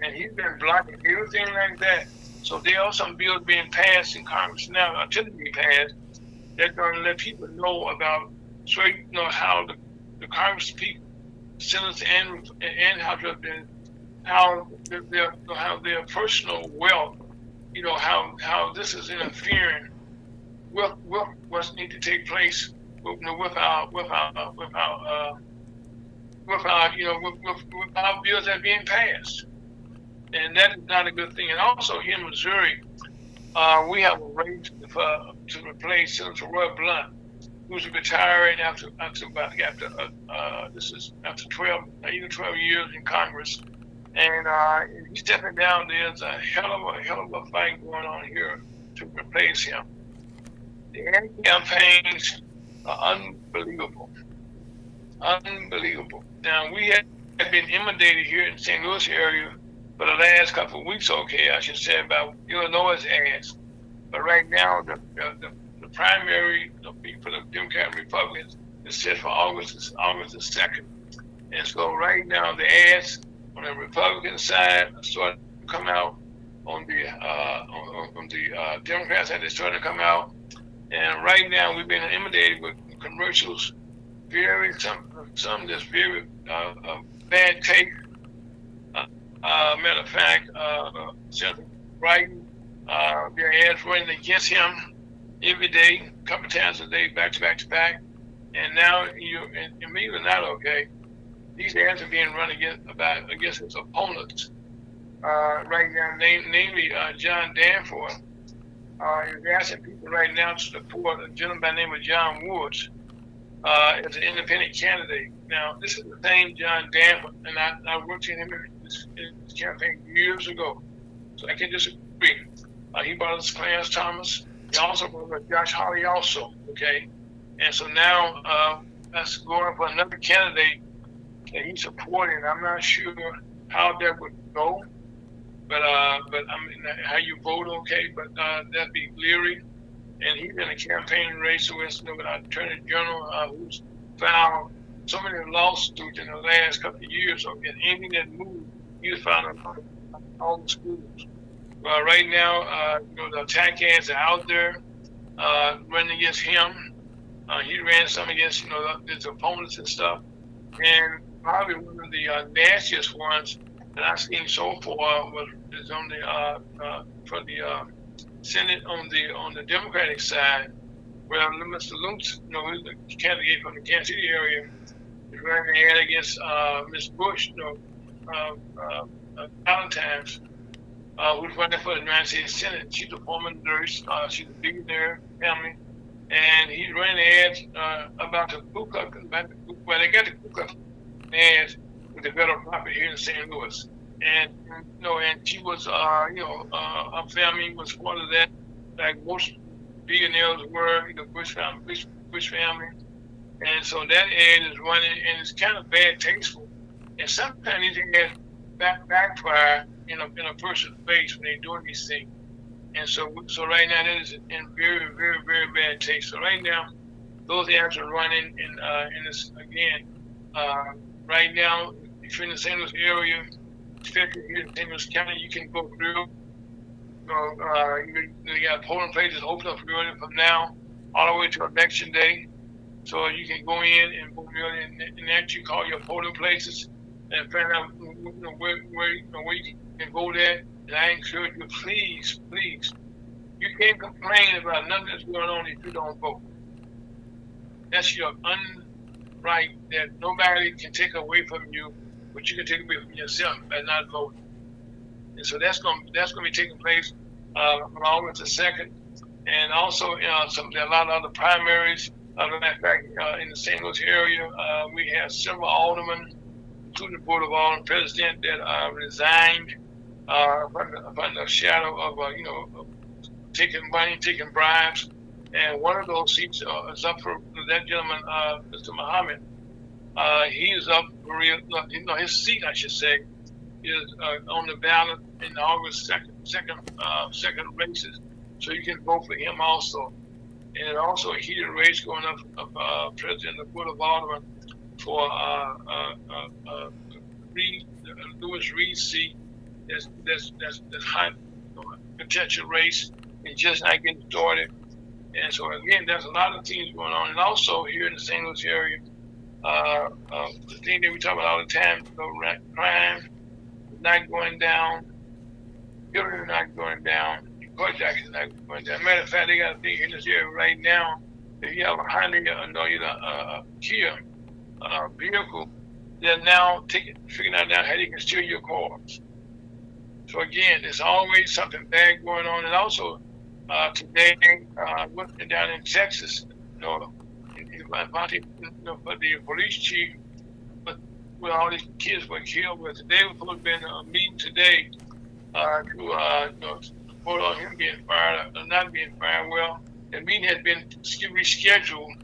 Speaker 1: and he's been blocking everything like that. So there are some bills being passed in Congress now, until they be passed, they're going to let people know about, how the Congress people, senators and House representatives, how their personal wealth, how this is interfering with what's need to take place with our bills that are being passed, and that is not a good thing. And also here in Missouri, we have a race to replace Senator Roy Blunt, who's retiring after 12 years in Congress, and he's stepping down. There's a hell of a fight going on here to replace him. The campaigns are unbelievable. Now, we have been inundated here in St. Louis area for the last couple of weeks, I should say, about Illinois' ads. But right now, the primary for the Democrat and Republicans is set for August the 2nd. And so right now, the ads on the Republican side are starting to come out. On the Democrat side, they're starting to come out. And right now, we've been inundated with commercials, some just very bad take. Matter of fact, Senator Biden, their ads running against him every day, a couple times a day, back to back. And now, and believe it or not, these ads are being run against his opponents. Right now, namely John Danforth. Is asking people right now to support a gentleman by the name of John Woods as an independent candidate. Now, this is the same John Danforth, and I worked with him in his campaign years ago, so I can disagree. He brought us Clarence Thomas. He also brought us Josh Hawley also, And so now that's going for another candidate that he's supporting. I'm not sure how that would go. But I mean, how you vote, but that'd be Leary, and he's in a campaign race with our Attorney General, who's filed so many lawsuits in the last couple of years. So anything that moved, he's found on all the schools. Right now, the attack ads are out there running against him. He ran some against his opponents and stuff, and probably one of the nastiest ones that I've seen so far is on the for the Senate on the Democratic side, where Mr. Lutz, who's the candidate from the Kansas City area, is running an ad against Ms. Bush, Valentine's, who's running for the United States Senate. She's a former nurse. She's a billionaire family, and he's running ads about the Ku Klux. Well, they got the Ku Klux ads with the federal property here in St. Louis, and and she was, her family was part of that, like most billionaires were, Bush family, and so that ad is running, and it's kind of bad tasteful, and sometimes these ads backfire in a person's face when they're doing these things, and so right now that is in very, very, very bad taste. So right now, those ads are running in this again. Right now, if you're in the St. Louis area, especially here in St. Louis County, you can go through. You got polling places open up early from now all the way to election day. So you can go in and vote early, and actually call your polling places and find out where you can vote at. And I encourage you, please, you can't complain about nothing that's going on if you don't vote. That's your right that nobody can take away from you, but you can take away from yourself by not voting. And so that's going to be taking place on August the 2nd. And also, there are a lot of other primaries As a matter of fact, in the St. Louis area, we have several aldermen, including the Board of Aldermen president, that resigned from the shadow of, of taking money, taking bribes. And one of those seats is up for that gentleman, Mr. Muhammad. He is up for his seat, I should say, is on the ballot in August second races. So you can vote for him also. And also a heated race going up of President of the Board of Aldermen for Lewis Reed's seat. That's high potential race. It's just not getting started. And so again, there's a lot of things going on. And also here in the St. Louis area, the thing that we talk about all the time, crime is not going down, killing is not going down, carjacking is not going down. Matter of fact, they got a thing in this area right now. If you have a Hyundai Kia vehicle, they're now figuring out now how they can steal your cars. So again, there's always something bad going on. And also today, down in Texas, for the police chief, where all these kids were killed. But today was supposed to be a meeting today to vote on him being fired or not being fired. Well, the meeting had been rescheduled,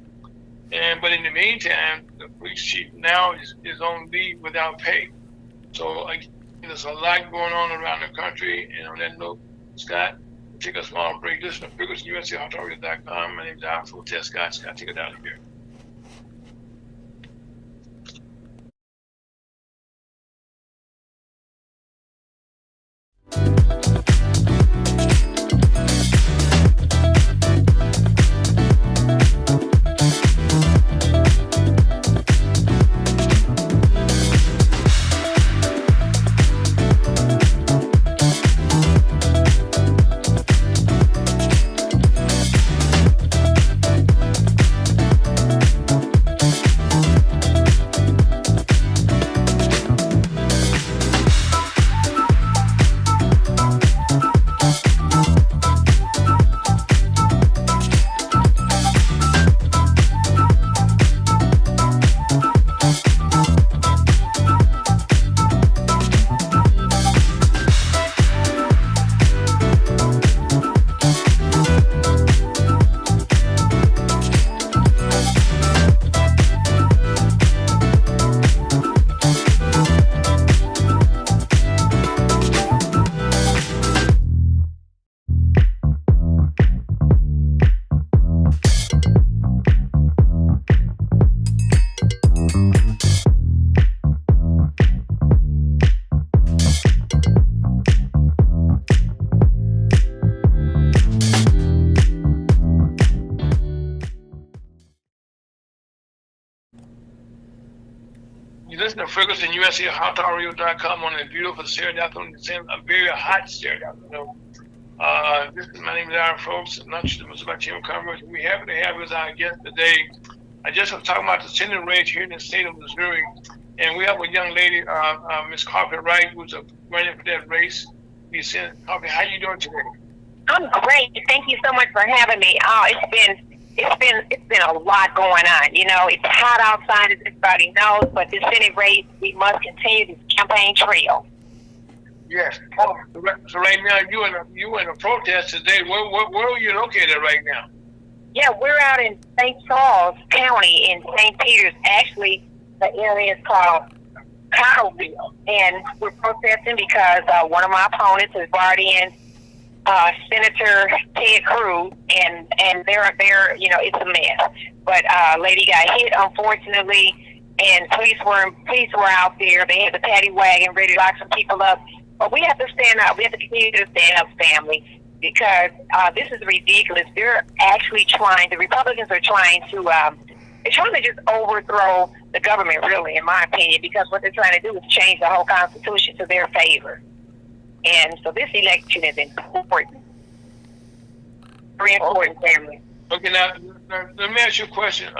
Speaker 1: but in the meantime, the police chief now is on leave without pay. So there's a lot going on around the country. And on that note, Scott, take a small break. Listen to Fowlkes, USAHotauthority.com. My name is Fowlkes Scott. Scott, take it out of here. You listen to Fowlkes and USAHotauthority.com on a beautiful Saturday afternoon, a very hot Saturday afternoon. My name is Aaron Fowlkes, and lunch is about Team Converse. We're happy to have as our guest today. I just was talking about the Senate race here in the state of Missouri, and we have a young lady, Miss Coffee Wright, who's running for that race. Coffee, how you doing today?
Speaker 4: I'm great. Thank you so much for having me. Oh, it's been a lot going on. You know, it's hot outside, as everybody knows, but this Senate race, we must continue this campaign trail.
Speaker 1: Yes. So right now, you in a protest today. Where are you located right now?
Speaker 4: Yeah, we're out in St. Charles County in St. Peters. Actually, the area is called Cottleville, and we're protesting because one of my opponents is already in Senator Ted Cruz, and they're you know, it's a mess. But lady got hit, unfortunately, and police were out there. They had the paddy wagon ready to lock some people up. But we have to stand up. We have to continue to stand up, family, because this is ridiculous. They're actually the Republicans are trying to just overthrow the government, really, in my opinion, because what they're trying to do is change the whole Constitution to their favor. And so this election is important. Very important, family.
Speaker 1: Okay, now let me ask you a question,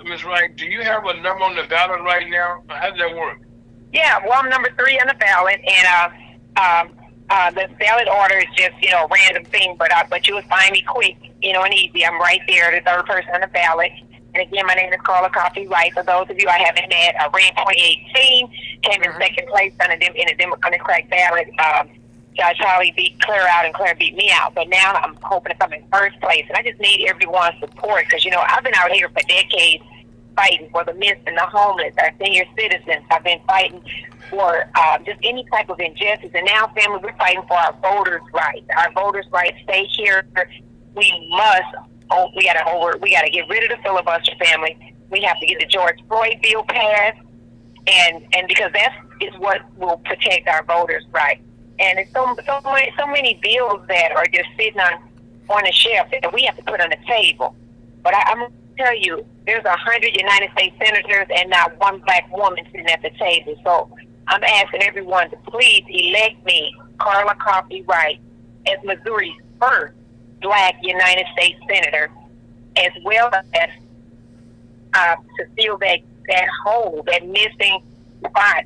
Speaker 1: Ms. Wright. Do you have a number on the ballot right now? How does that work?
Speaker 4: Yeah, well, I'm number 3 on the ballot, and the ballot order is just, you know, a random thing, but you would find me quick, you know, and easy. I'm right there, the third person on the ballot. And again, my name is Carla Coffee Wright. For those of you I haven't met, I ran 2018, came in second place in the Democratic ballot. Charlie beat Claire out, and Claire beat me out. But now I'm hoping to come in first place. And I just need everyone's support because, I've been out here for decades fighting for the missing, the homeless, our senior citizens. I've been fighting for just any type of injustice. And now, family, we're fighting for our voters' rights. Our voters' rights stay here. We gotta get rid of the filibuster, family. We have to get the George Floyd bill passed, and because that is what will protect our voters' rights. And it's so many bills that are just sitting on the shelf that we have to put on the table. But I'm gonna tell you, there's 100 United States senators and not one black woman sitting at the table. So I'm asking everyone to please elect me, Carla Coffee Wright, as Missouri's first black United States senator, as well as to fill that hole, that missing spot.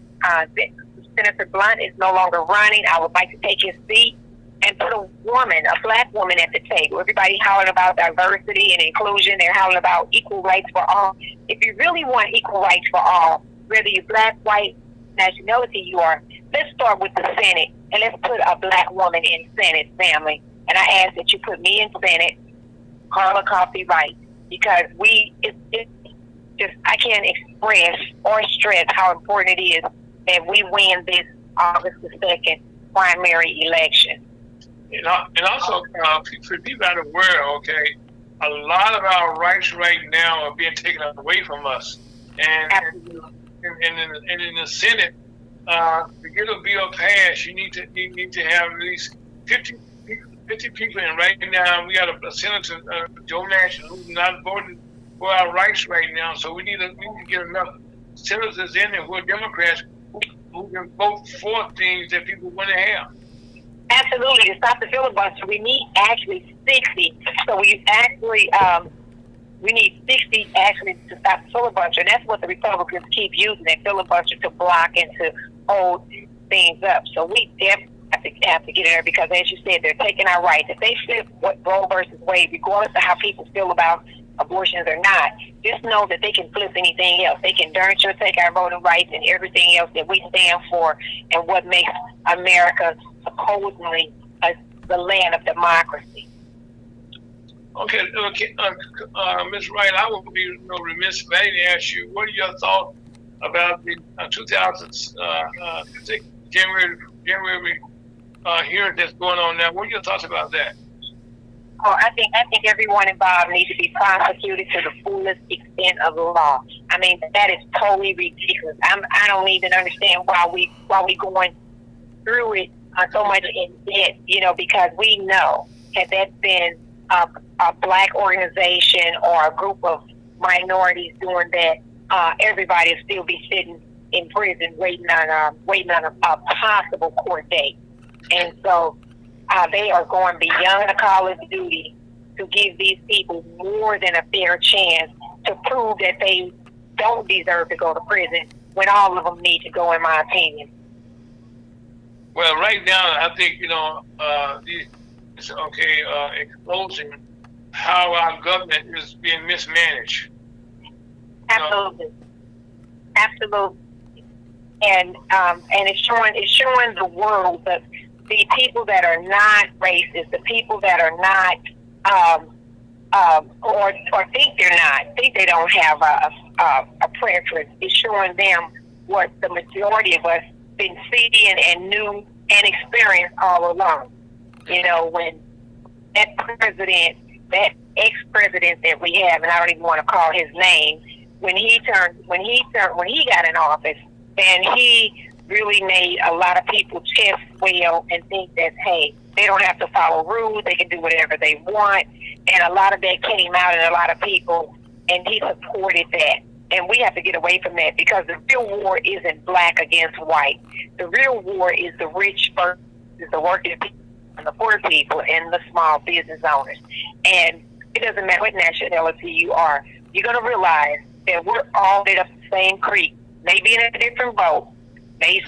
Speaker 4: Senator Blunt is no longer running. I would like to take his seat and put a black woman at the table. Everybody hollering about diversity and inclusion. They're hollering about equal rights for all. If you really want equal rights for all, whether you're black, white, nationality you are, let's start with the Senate and let's put a black woman in Senate, family. And I ask that you put me in Senate, Carla Coffee Wright, because I can't express or stress how important it is that we win this August the 2nd primary election.
Speaker 1: And also, for people out of the world, okay, a lot of our rights right now are being taken away from us. And in the Senate, to get a bill passed, you need to have at least 50 people in. Right now, we got a Senator, Joe Manchin, who's not voting for our rights right now. So we need to get enough senators in there who are Democrats who can vote for things that people want to have.
Speaker 4: Absolutely. To stop the filibuster, we need actually 60. So we need 60 actually to stop the filibuster. And that's what the Republicans keep using, that filibuster to block and to hold things up. So we definitely have to get in there because, as you said, they're taking our rights. If they flip what Roe versus Wade, regardless of how people feel about abortions or not, just know that they can flip anything else. They can darn sure take our voting rights and everything else that we stand for and what makes America supposedly the land of democracy.
Speaker 1: Okay, Ms. Wright, I would be remiss if I didn't ask you, what are your thoughts about the 2000 January hearing that's going on now? What are your thoughts about that?
Speaker 4: Oh, I think everyone involved needs to be prosecuted to the fullest extent of the law. I mean, that is totally ridiculous. I don't even understand why we going through it so much in debt. Because we know had that been a black organization or a group of minorities doing that, everybody would still be sitting in prison waiting on a possible court date. And so they are going beyond the call of duty to give these people more than a fair chance to prove that they don't deserve to go to prison when all of them need to go, in my opinion.
Speaker 1: Well, right now, I think, it's exposing how our government is being mismanaged.
Speaker 4: Absolutely. Absolutely. And it's showing the world that the people that are not racist, the people that are not, or think they don't have a preference, is showing them what the majority of us been seeing and knew and experienced all along. When that president, that ex-president that we have, and I don't even want to call his name, when he got in office, and he really made a lot of people chest swell and think that, hey, they don't have to follow rules, they can do whatever they want. And a lot of that came out in a lot of people, and he supported that. And we have to get away from that because the real war isn't black against white. The real war is the rich versus the working people and the poor people and the small business owners. And it doesn't matter what nationality you are. You're going to realize that we're all in the same creek, maybe in a different boat.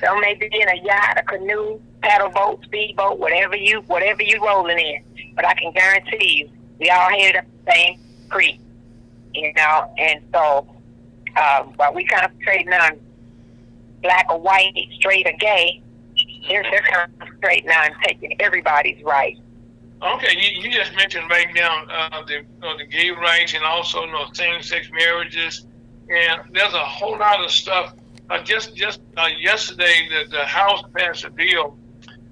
Speaker 4: Some may be in a yacht, a canoe, paddle boat, speedboat, whatever you rolling in. But I can guarantee you, we all headed up the same creek. you know. And so, while we concentrating on black or white, straight or gay, they're concentrating on taking everybody's rights.
Speaker 1: Okay, you just mentioned right now the gay rights and also same-sex marriages, and there's a whole lot of stuff. Just yesterday, the House passed a bill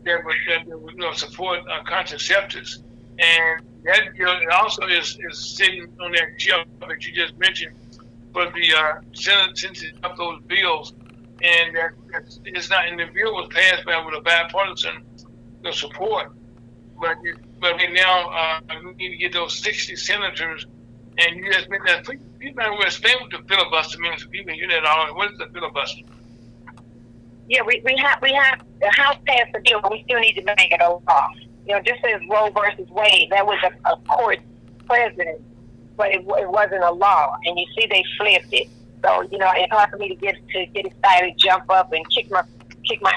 Speaker 1: that would support contraceptives, and that bill also is sitting on that shelf that you just mentioned for the Senate up those bills, and that it's not. And the bill was passed with a bipartisan support. But right now, we need to get those 60 senators, and you just meant that. You might well explain what the filibuster means for people. You know all. What is the filibuster?
Speaker 4: Yeah, we have the House passed the bill, but we still need to make it a law. You know, just as Roe versus Wade, that was a court precedent, but it wasn't a law. And you see, they flipped it. So you know, it's hard for me to get excited, jump up, and kick my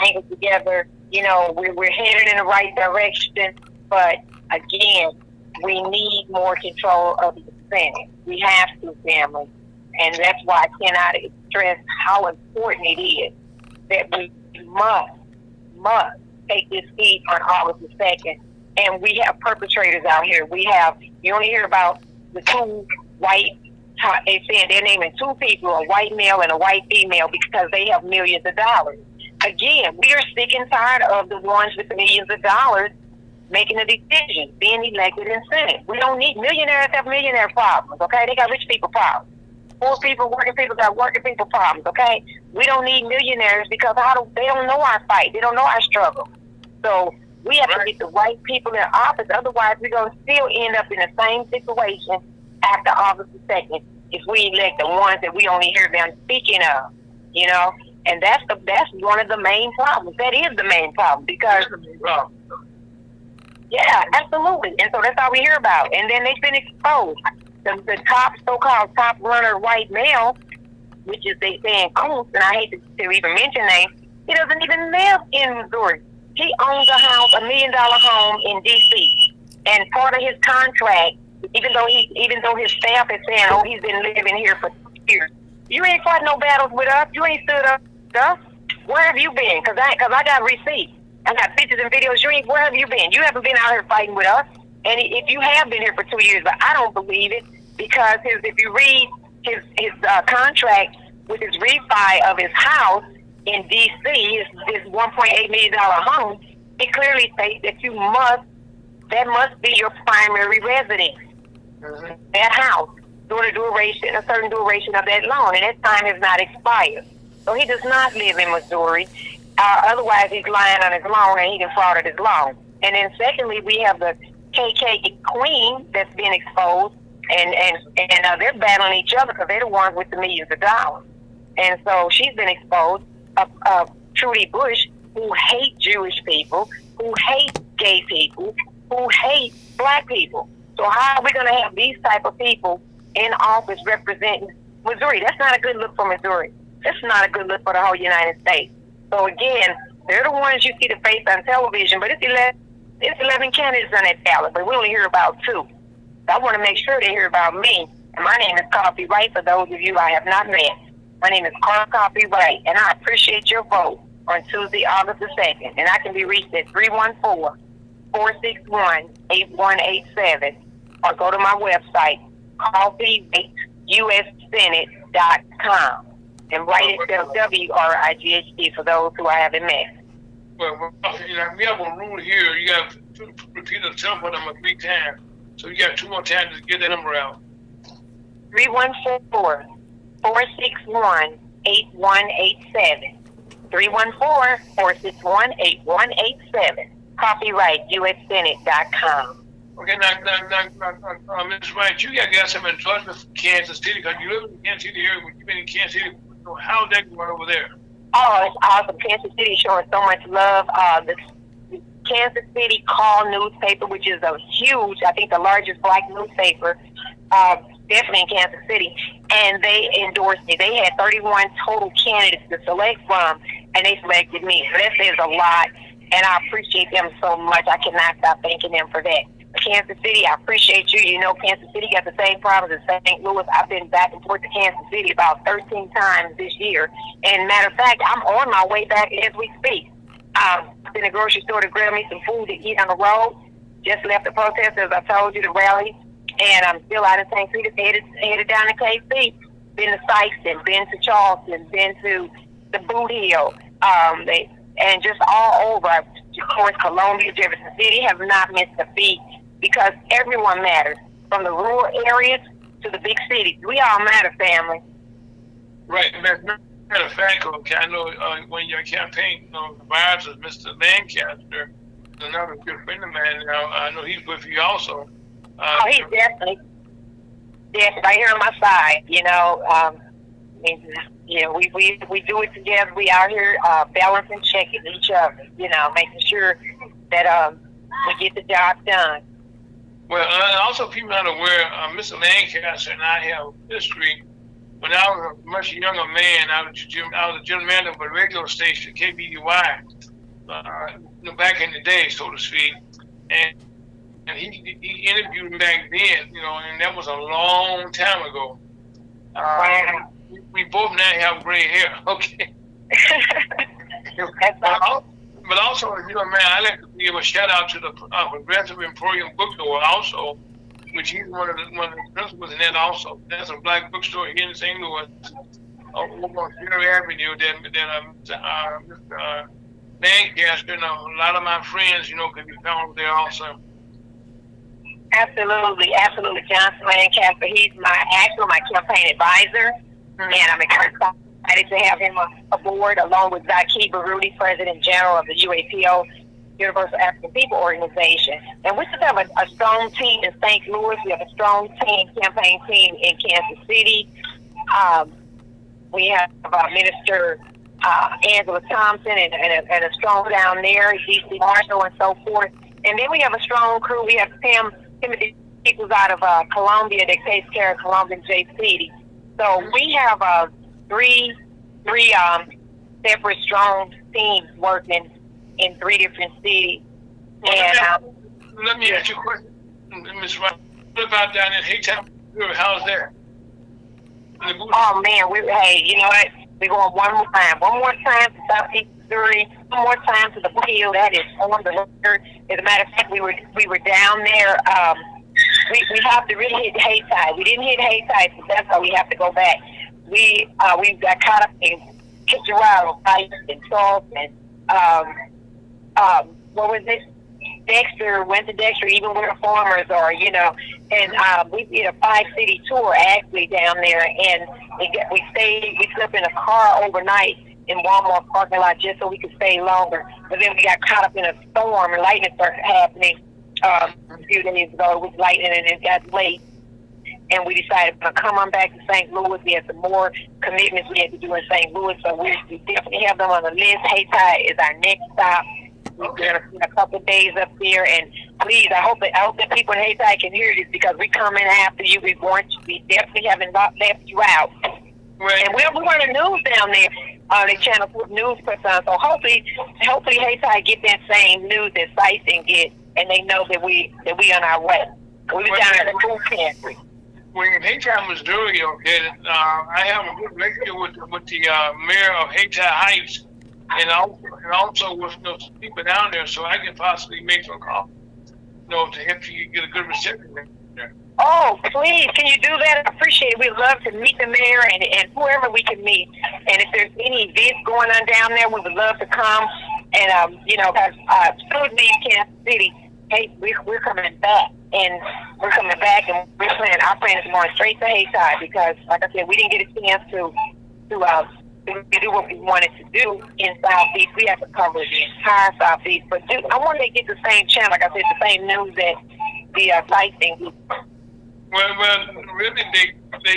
Speaker 4: ankles together. You know, we're headed in the right direction. But again, we need more control of the Senate. We have to, family. And that's why I cannot stress how important it is that we must take this seat on August the 2nd. And we have perpetrators out here. You only hear about the two white, they saying they're naming two people, a white male and a white female, because they have millions of dollars. Again, we are sick and tired of the ones with millions of dollars making a decision, being elected in Senate. We don't need millionaires have millionaire problems, okay? They got rich people problems. Poor people, working people got working people problems, okay? We don't need millionaires because they don't know our fight. They don't know our struggle. So we have to get the right people in office. Otherwise, we're going to still end up in the same situation after August the 2nd if we elect the ones that we only hear them speaking of, you know? And that's one of the main problems. That is the main problem because... Yeah, absolutely. And so that's all we hear about. And then they've been exposed. The top, so-called top runner white male, which is they saying Coons, and I hate to even mention names, he doesn't even live in Missouri. He owns a house, $1 million home in D.C. And part of his contract, even though his staff is saying, oh, he's been living here for 2 years, you ain't fought no battles with us. You ain't stood up with us. Where have you been? Because I got receipts. I got pictures and videos. Where have you been? You haven't been out here fighting with us. And if you have been here for 2 years, but I don't believe it because if you read his contract with his refi of his house in D.C., his $1.8 million home, it clearly states that that must be your primary residence. Mm-hmm. That house during a certain duration of that loan, and that time has not expired. So he does not live in Missouri. Otherwise, he's lying on his loan and he defrauded his loan. And then secondly, we have the KK Queen that's been exposed, and they're battling each other because they're the ones with the millions of dollars. And so she's been exposed. Trudy Bush, who hate Jewish people, who hate gay people, who hate black people. So how are we going to have these type of people in office representing Missouri? That's not a good look for Missouri. That's not a good look for the whole United States. So again, they're the ones you see the face on television, but it's 11 candidates on that ballot, but we only hear about 2. So I want to make sure they hear about me. And my name is Coffee Wright, for those of you I have not met. My name is Carl Coffee Wright, and I appreciate your vote on Tuesday, August the 2nd. And I can be reached at 314-461-8187, or go to my website, coffeewrightUSSenate.com. And write it spelled WRIGHT for those who I haven't met.
Speaker 1: Well, we have a rule here. You got to repeat the telephone number 3 times. So you got 2 more times to get that number out.
Speaker 4: 314-461-8187. 314-461-8187. CoffeeWrightUSSenate.com.
Speaker 1: Okay, now, Ms. Wright, you got some endorsement from Kansas City because you live in Kansas City area. When you've been in Kansas City, so how's that going over there?
Speaker 4: Oh, it's awesome. Kansas City showing so much love. The Kansas City Call newspaper, which is a huge, I think the largest black newspaper, definitely in Kansas City, and they endorsed me. They had 31 total candidates to select from, and they selected me. So that says a lot, and I appreciate them so much. I cannot stop thanking them for that. Kansas City, I appreciate you. You know, Kansas City got the same problems as St. Louis. I've been back and forth to Kansas City about 13 times this year. And matter of fact, I'm on my way back as we speak. I've been to the grocery store to grab me some food to eat on the road. Just left the protest, as I told you, the rally. And I'm still out of St. Peter's, headed down to KC. Been to Sykeston, been to Charleston, been to the Boot Hill, and just all over. Of course, Columbia, Jefferson City have not missed a beat because everyone matters, from the rural areas to the big cities. We all matter, family.
Speaker 1: Right. Matter of fact, okay, I know when your campaign, advisor, Mr. Lancaster, another good friend of mine now, I know he's with you also.
Speaker 4: He's definitely right here on my side. You know, we do it together. We out here balancing, checking each other. You know, making sure that we get the job done.
Speaker 1: Well, also people are aware, Mr. Lancaster and I have history. When I was a much younger man, I was a general manager of a radio station, KBUY, back in the day, so to speak. And he interviewed me back then, and that was a long time ago. We both now have gray hair, okay? But also, man, I like to give a shout out to the Progressive Emporium Bookstore also, which he's one of the principals in that also. That's a black bookstore here in St. Louis, over on Ferry Avenue. That Mr. Lancaster and a lot of my friends, could be found there also.
Speaker 4: Absolutely, Johnson Lancaster. He's my campaign advisor, and I'm excited to have him aboard along with Zaki Baruti, President General of the UAPO, Universal African People Organization. And we just have a strong team in St. Louis. We have a strong campaign team in Kansas City. We have Minister Angela Thompson and a strong down there, D.C. Marshall and so forth. And then we have a strong crew. We have Timothy Peoples out of Columbia that takes care of Columbia and J City. So we have three separate strong teams working in 3 different cities. And
Speaker 1: let me ask you a question, Ms. Wright. What about down in Haytown? How's that?
Speaker 4: Oh man, hey, you know what? We're going one more time to Southeast Missouri, one more time to the Boot Hill. That is on the record. As a matter of fact, we were down there. We have to really hit Haytide. We didn't hit Haytide, so that's why we have to go back. We got caught up in Kitchener, and Charleston. What was it? Dexter, went to Dexter, even where the farmers are, and we did a 5-city tour actually down there, and we slept in a car overnight in Walmart parking lot just so we could stay longer. But then we got caught up in a storm and lightning started happening a few days ago. It was lightning and it got late. And we decided to come on back to St. Louis. We had some more commitments we had to do in St. Louis, so we definitely have them on the list. Haytide is our next stop. We've got a couple of days up there, and please, I hope that people in Haytide can hear this because we're coming after you. We definitely haven't left you out. Right. And we're on the news down there. The Channel 4 News puts on. So hopefully Haytide get that same news that Sykeston get, and they know that we on our way. We were down at the food pantry.
Speaker 1: When Haytide, Missouri, okay, I have a good relationship with the mayor of Haytide Heights, and also with people down there, so I can possibly make some calls, to help you get a good reception there.
Speaker 4: Oh, please, can you do that? I appreciate it. We'd love to meet the mayor and whoever we can meet. And if there's any events going on down there, we would love to come. And, because as soon as we leave Kansas City, hey, we're coming back. And we're coming back, and our plan is going straight to Haytide because, like I said, we didn't get a chance to do what we wanted to do in Southeast. We have to cover the entire Southeast. But I wanted to get the same channel, like I said, the same news that the Sykeston.
Speaker 1: Well, really, they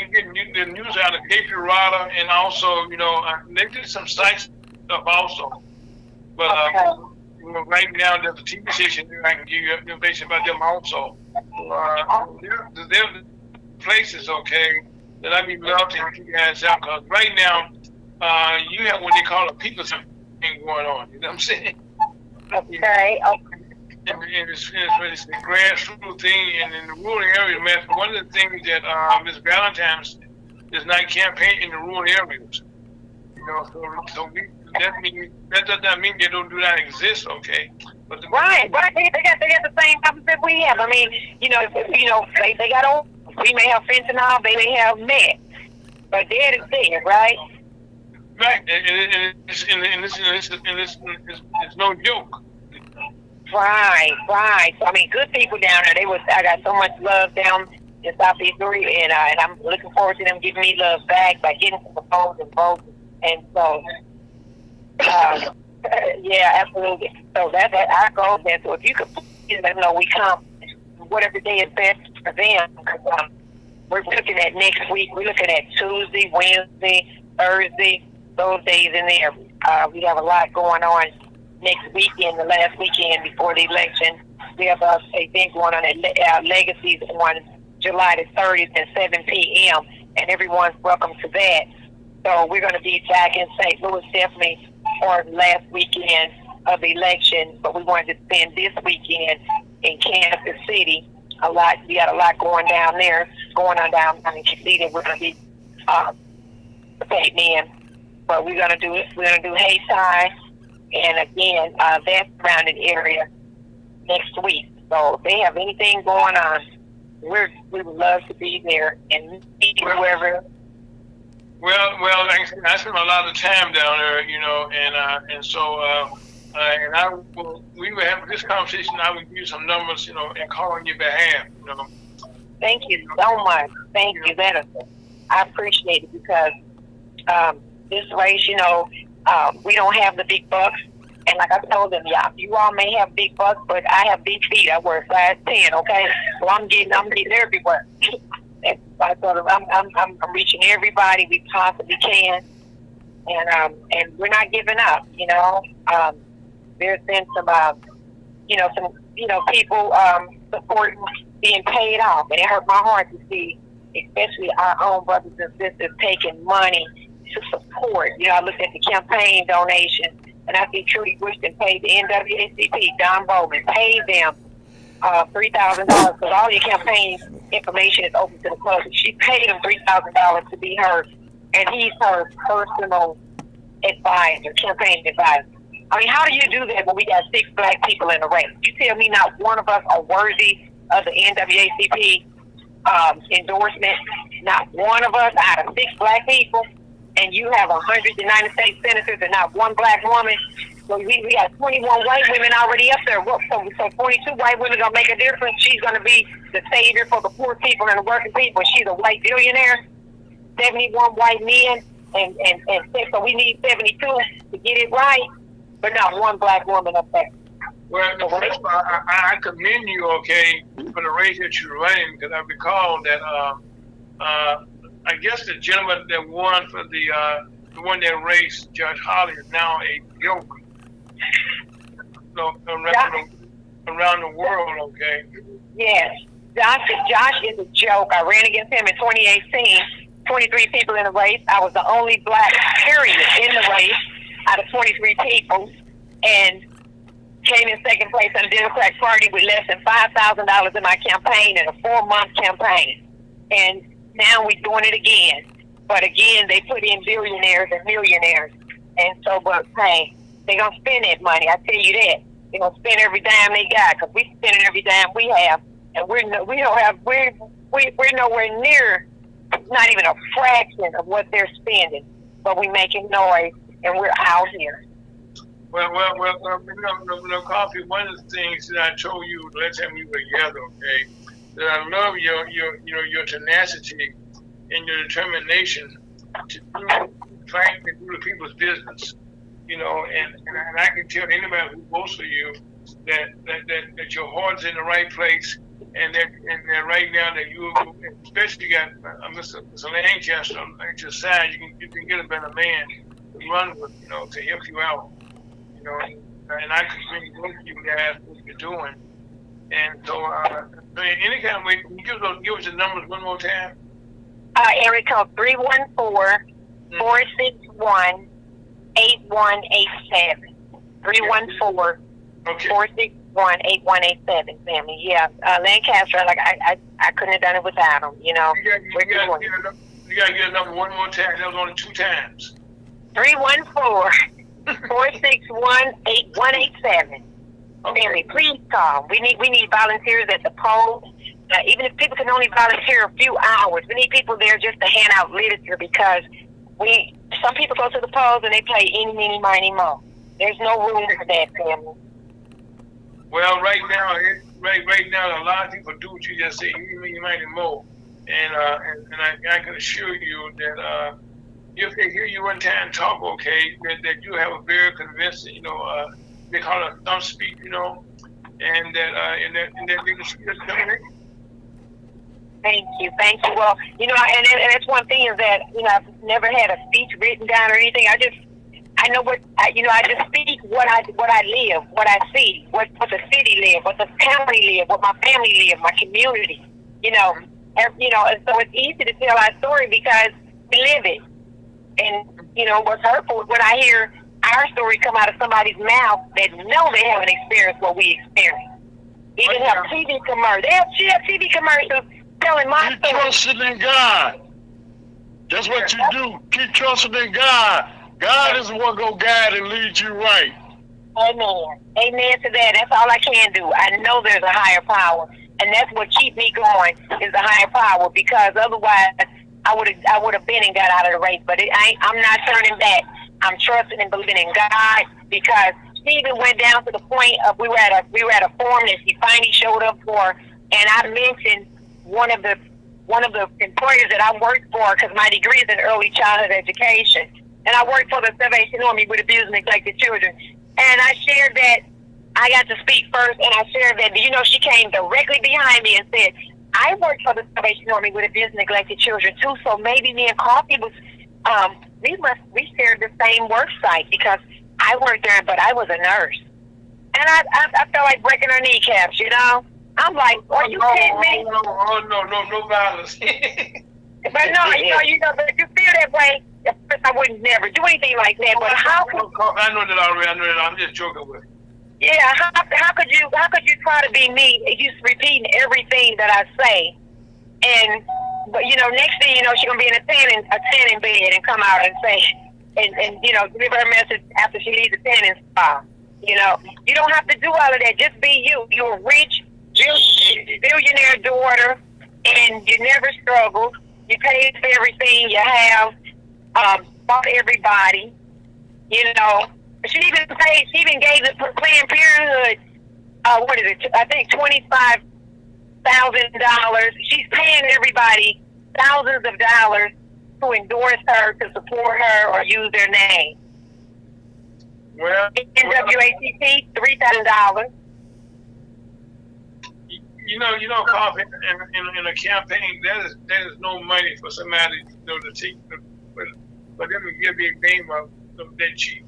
Speaker 1: get the news out of Cape Girardeau, and also, they did some site stuff also. But right now, there's a TV station there I can give you information about them also. There places, okay, that I'd be love to help you guys out because right now, you have what they call a people's thing going on. You know what I'm saying?
Speaker 4: Okay.
Speaker 1: and it's a grassroots thing, and in the rural areas, man, one of the things that Ms. Valentine's is not campaigning in the rural areas. You know, that does not mean they do not exist, okay? But
Speaker 4: right. They got the same problems that we have. I mean, they got old. We may have fentanyl, they may have meth, but dead is dead, right?
Speaker 1: Right, and it's no joke.
Speaker 4: Right. So I mean, good people down there. I got so much love down in Southeast Korea, and I'm looking forward to them giving me love back by getting some votes and votes. And so, yeah, absolutely. So that's our goal there. So if you could please let them know we come, whatever day is best for them. Because we're looking at next week. We're looking at Tuesday, Wednesday, Thursday, those days in there. We have a lot going on next weekend, the last weekend before the election. We have a event going on at Legacies on July the 30th at 7 p.m. and everyone's welcome to that. So we're going to be back in St. Louis definitely for the last weekend of the election, but we wanted to spend this weekend in Kansas City. We got a lot going down there, going on down in City. We're going to be participating in, but we're going to do Hayti, and again, that surrounding area next week. So if they have anything going on, we would love to be there and meet wherever.
Speaker 1: Well, like I said, I spend a lot of time down there, and so we will have this conversation. I will give you some numbers, and call on your behalf,
Speaker 4: Thank you so much. Thank you. I appreciate it because this race, we don't have the big bucks. And like I told them, you all may have big bucks, but I have big feet. I wear size 10, okay? So I'm getting everywhere. And so I told them, I'm reaching everybody we possibly can, and we're not giving up. There's been some people supporting being paid off, and it hurt my heart to see, especially our own brothers and sisters taking money to support. I looked at the campaign donation, and I see Trudy Bushton paid the NAACP, Don Bowman, paid them $3,000 because all your campaign information is open to the public. She paid him $3,000 to be her, and he's her personal advisor, campaign advisor. I mean, how do you do that when we got 6 black people in the race? You tell me not one of us are worthy of the NAACP endorsement, not one of us out of 6 black people, and you have 100 United States senators and not one black woman. So we got 21 white women already up there. So 22 white women going to make a difference. She's going to be the savior for the poor people and the working people. She's a white billionaire. 71 white men, and so we need 72 to get it right, but not one black woman up there.
Speaker 1: Well, first of all, I commend you, okay, for the race that you're running, because I recall that I guess the gentleman that won for the one that raced, Judge Holly, is now a joke. Around the world, okay?
Speaker 4: Yes. Josh is a joke. I ran against him in 2018. 23 people in the race. I was the only black, period, in the race out of 23 people, and came in second place on the Democratic Party with less than $5,000 in my campaign in a 4-month campaign. And now we're doing it again. But again, they put in billionaires and millionaires. And so, but hey, they're going to spend that money. I tell you that. They're going to spend every dime they got, because we're spending every dime we have. And we're nowhere near, not even a fraction of what they're spending. But we're making noise, and we're out here.
Speaker 1: Well, Coffee, one of the things that I told you last time we were together, okay, that I love your tenacity and your determination to try to do the people's business, and I can tell anybody who votes for you that your heart's in the right place, and that right now that you, especially got Mr. Lancaster at your side, you can get a better man to run with, to help you out. And I can really look at you guys what you're doing. And so, any kind of way, can you give us the numbers one more time?
Speaker 4: Area code 314-461-8187. 314-461-8187. 461-8187, family. Yeah, Lancaster, like I couldn't have done it without them, you know.
Speaker 1: You gotta get a number one more time. That was only 2 times.
Speaker 4: 314-461-8187.
Speaker 1: Okay.
Speaker 4: Family, please call. We need volunteers at the polls. Even if people can only volunteer a few hours, we need people there just to hand out literature, because some people go to the polls and they play any, meeny, miny, mo. There's no room for that, family.
Speaker 1: Well, right now, a lot of people do what you just said, any, meeny, miny, mo. And I can assure you that if they hear you one time talk, okay, that you have a very convincing, they call it a thumb speech, and that they can see your determination.
Speaker 4: Thank you. Well, and that's one thing is that, I've never had a speech written down or anything. I know I just speak what I live, what I see, what the city live, what the county live, what my family live, my community, and so it's easy to tell our story because we live it. And, what's hurtful is when I hear our story come out of somebody's mouth that know they haven't experienced what we experienced. Even have TV commercials. They have TV commercials telling my
Speaker 3: Keep
Speaker 4: story.
Speaker 3: trusting in God. That's what you do. Keep trusting in God. God is the one going to guide and lead you right.
Speaker 4: Amen. Amen to that. That's all I can do. I know there's a higher power. And that's what keeps me going is the higher power, because otherwise I would have been and got out of the race. But I'm not turning back. I'm trusting and believing in God, because she even went down to the point of we were at a forum that she finally showed up for, and I mentioned one of the employers that I worked for, because my degree is in early childhood education, and I worked for the Salvation Army with abused and neglected children. And I shared that I got to speak first, and I shared that she came directly behind me and said, I worked for the Salvation Army with abused and neglected children too, so maybe me and Coffee was we shared the same work site, because I worked there, but I was a nurse. And I felt like breaking her kneecaps, I'm like, are you kidding me?
Speaker 1: No violence.
Speaker 4: But no, but you feel that way. At first, I would never do anything like that. But how could
Speaker 1: I know that already. I'm just joking with you.
Speaker 4: Yeah, how could you try to be me? You repeating everything that I say, but next thing you know, she's gonna be in a tanning bed and come out and say, and give her a message after she leaves the tanning spa. You don't have to do all of that. Just be you. You're a rich billionaire daughter, and you never struggled. You paid for everything you have. Bought everybody. She even gave the Planned Parenthood, what is it? I think $25,000. She's paying everybody thousands of dollars to endorse her, to support her, or use their name.
Speaker 1: Well,
Speaker 4: NWACP, $3,000.
Speaker 1: Coffee in a campaign, that is no money for somebody to take, for them to give you a name of that cheap.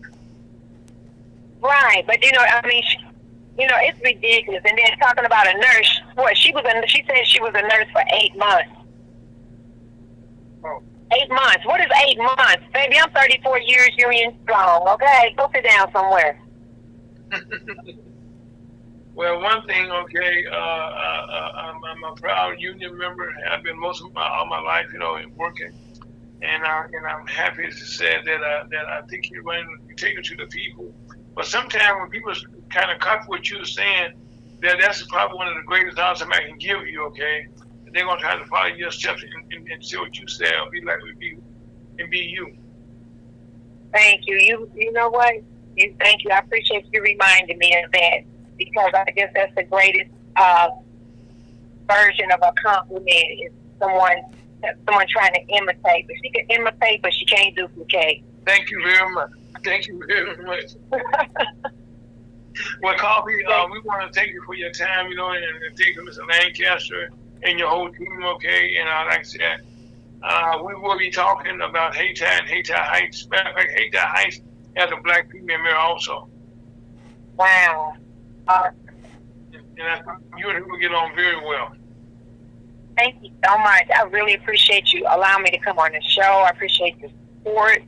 Speaker 4: Right, but it's ridiculous. And then talking about a nurse, she said she was a nurse for 8 months.
Speaker 1: Oh.
Speaker 4: 8 months. What is 8 months? Baby, I'm 34 years union strong, okay? Go sit down somewhere.
Speaker 1: Well, one thing, okay, I'm a proud union member. I've been all my life, working. And I'm happy to say that I think you take it to the people. But sometimes when people kind of cut what you're saying, that's probably one of the greatest answers somebody can give you, okay? And they're going to try to follow your steps and see what you say, or be like with you, and be you.
Speaker 4: Thank you. You know what? Thank you. I appreciate you reminding me of that, because I guess that's the greatest version of a compliment is someone trying to imitate. But she can imitate, but she can't duplicate.
Speaker 1: Thank you very much. Well, Coffee, we want to thank you for your time, and thank you, Mr. Lancaster, and your whole team, okay? And like I said, we will be talking about Hayti and Hayti Heights. Matter of fact, Hayti Heights has a black female mayor also.
Speaker 4: Wow.
Speaker 1: And you and him will get on very well.
Speaker 4: Thank you so much. I really appreciate you allowing me to come on the show. I appreciate the support.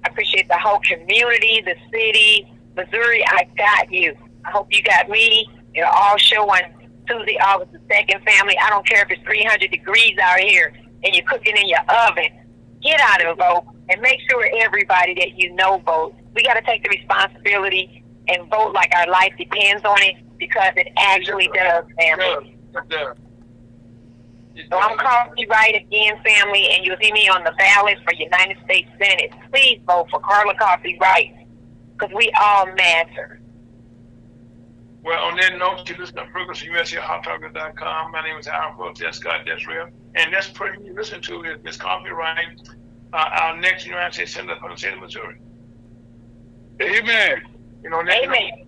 Speaker 4: I appreciate the whole community, the city, Missouri. I got you. I hope you got me. It'll all show on Tuesday, August the 2nd, family. I don't care if it's 300 degrees out here and you're cooking in your oven. Get out and vote, and make sure everybody that you know votes. We got to take the responsibility and vote like our life depends on it, because it actually does, family.
Speaker 1: It does.
Speaker 4: So I'm calling you right again, family, and you'll see me on the ballot for United States Senate. Please vote for Carla Coffee Wright, because we all matter.
Speaker 1: Well, on that note, you listen to Progress USAHotTalkers.com. My name is Howard Brooks. That's Scott Desreal. And that's pretty you listen to is Miss Coffee Wright, our next United States Senator from the state of Missouri.
Speaker 3: Amen.
Speaker 1: You know, that,
Speaker 4: Amen.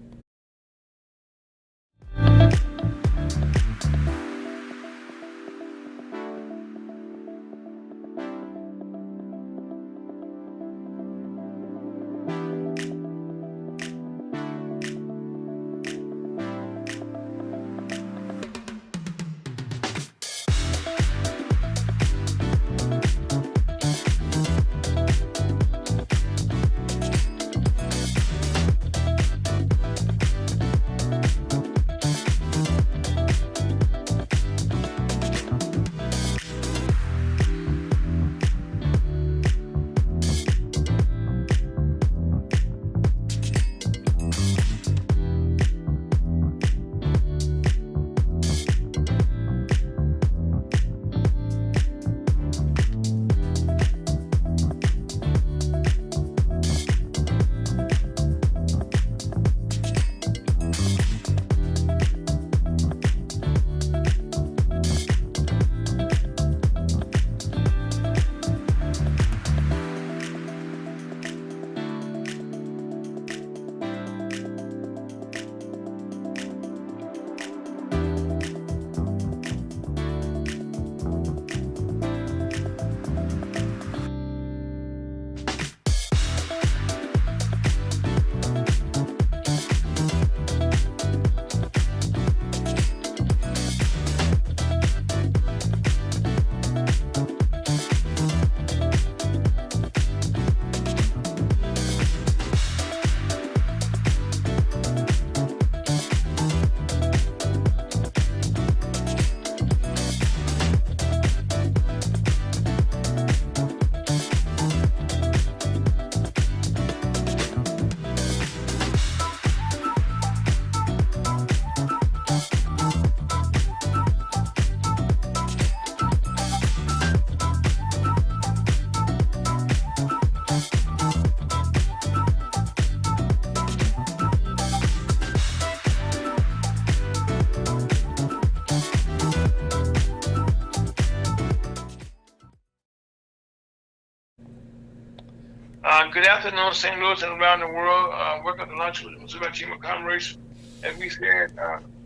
Speaker 1: Good afternoon, St. Louis and around the world. Welcome to lunch with Missouri Team of Commerce. As we said,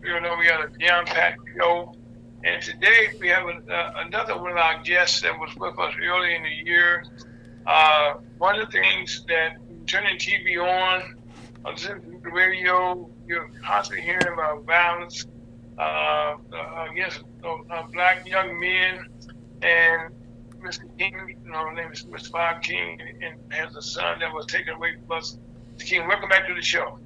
Speaker 1: we got a jam-packed show. And today we have another one of our guests that was with us early in the year. One of the things that turning TV on, listening to the radio, you're constantly hearing about violence against black young men. And Mr. King, his name is Mr. Bob King, and has a son that was taken away from us. Mr. King, welcome back to the show.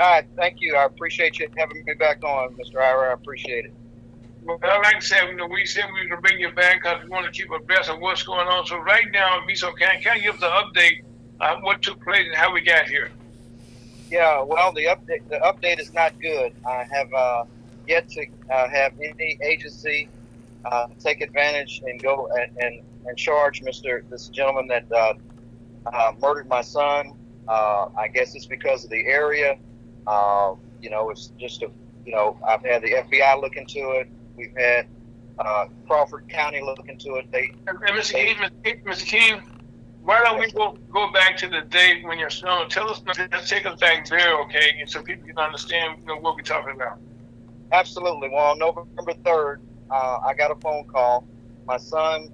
Speaker 5: Hi, thank you. I appreciate you having me back on, Mr. Ira. I appreciate it.
Speaker 1: Well, like I said, we said we were going to bring you back because we want to keep abreast of what's going on. So right now, if you so can you give us an update on what took place and how we got here?
Speaker 5: Yeah, well, the update is not good. I have yet to have any agency take advantage and go and charge this gentleman that murdered my son. I guess it's because of the area. It's just I've had the FBI look into it. We've had Crawford County look into it.
Speaker 1: Mr. King, why don't we go back to the date when your son? Let's take us back there, okay, and so people can understand what we're talking about.
Speaker 5: Absolutely. Well, on November 3rd, I got a phone call. My son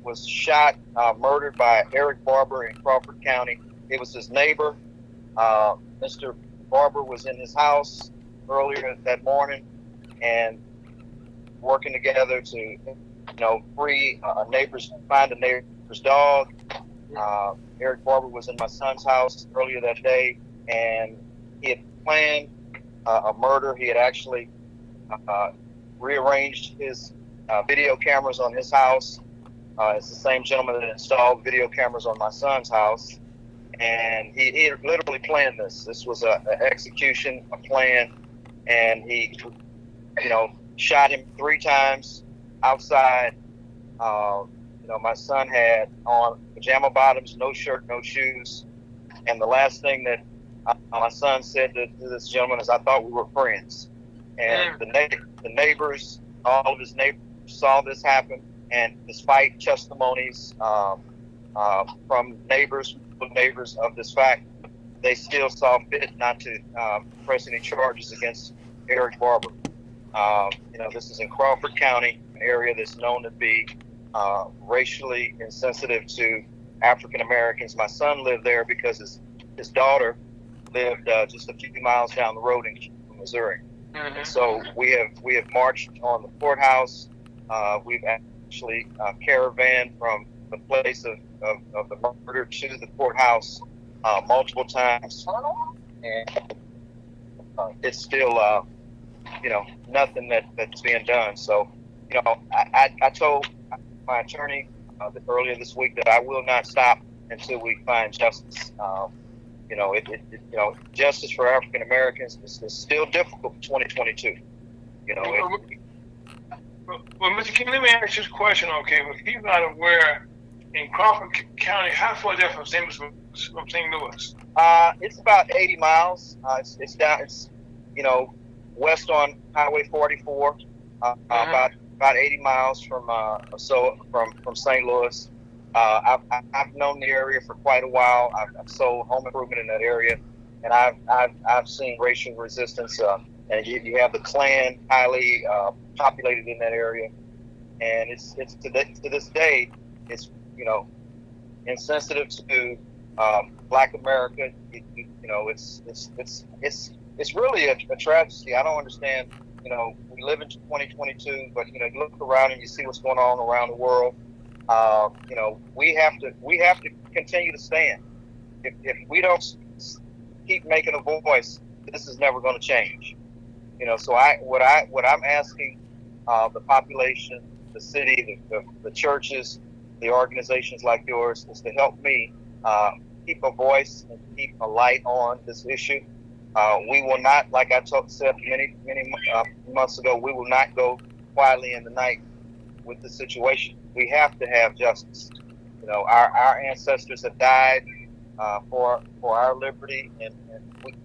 Speaker 5: was shot, murdered by Eric Barber in Crawford County. It was his neighbor. Mr. Barber was in his house earlier that morning and working together to, find a neighbor's dog. Eric Barber was in my son's house earlier that day, and he had planned a murder. He had actually rearranged his video cameras on his house. It's the same gentleman that installed video cameras on my son's house. And he literally planned this. This was an execution, a plan. And he, shot him 3 times outside. My son had on pajama bottoms, no shirt, no shoes. And the last thing that my son said to this gentleman is, "I thought we were friends." And the neighbors, all of his neighbors saw this happen. And despite testimonies from neighbors of this fact, they still saw fit not to press any charges against Eric Barber. This is in Crawford County, an area that's known to be racially insensitive to African Americans. My son lived there because his daughter lived just a few miles down the road in Missouri. And so we have marched on the courthouse. We've actually caravaned from the place of the murder to the courthouse multiple times, and it's still nothing that's being done. So I told my attorney earlier this week that I will not stop until we find justice. Justice for African Americans is still difficult in 2022.
Speaker 1: Well, Mr. King, let me ask you this question, okay? If he's not aware, in Crawford County, how far is that from St. Louis?
Speaker 5: It's about 80 miles. It's west on Highway 44. About 80 miles from St. Louis. I've known the area for quite a while. I've sold home improvement in that area, and I've seen racial resistance. And you have the Klan highly populated in that area, and it's to this day, it's insensitive to Black America. It's really a tragedy. I don't understand. We live in 2022, but you look around and you see what's going on around the world. We have to continue to stand. If we don't keep making a voice, this is never going to change. So what I'm asking the population, the city, the churches, the organizations like yours is to help me keep a voice and keep a light on this issue. We will not, like I said many months ago, we will not go quietly in the night with the situation. We have to have justice. Our ancestors have died for our liberty, and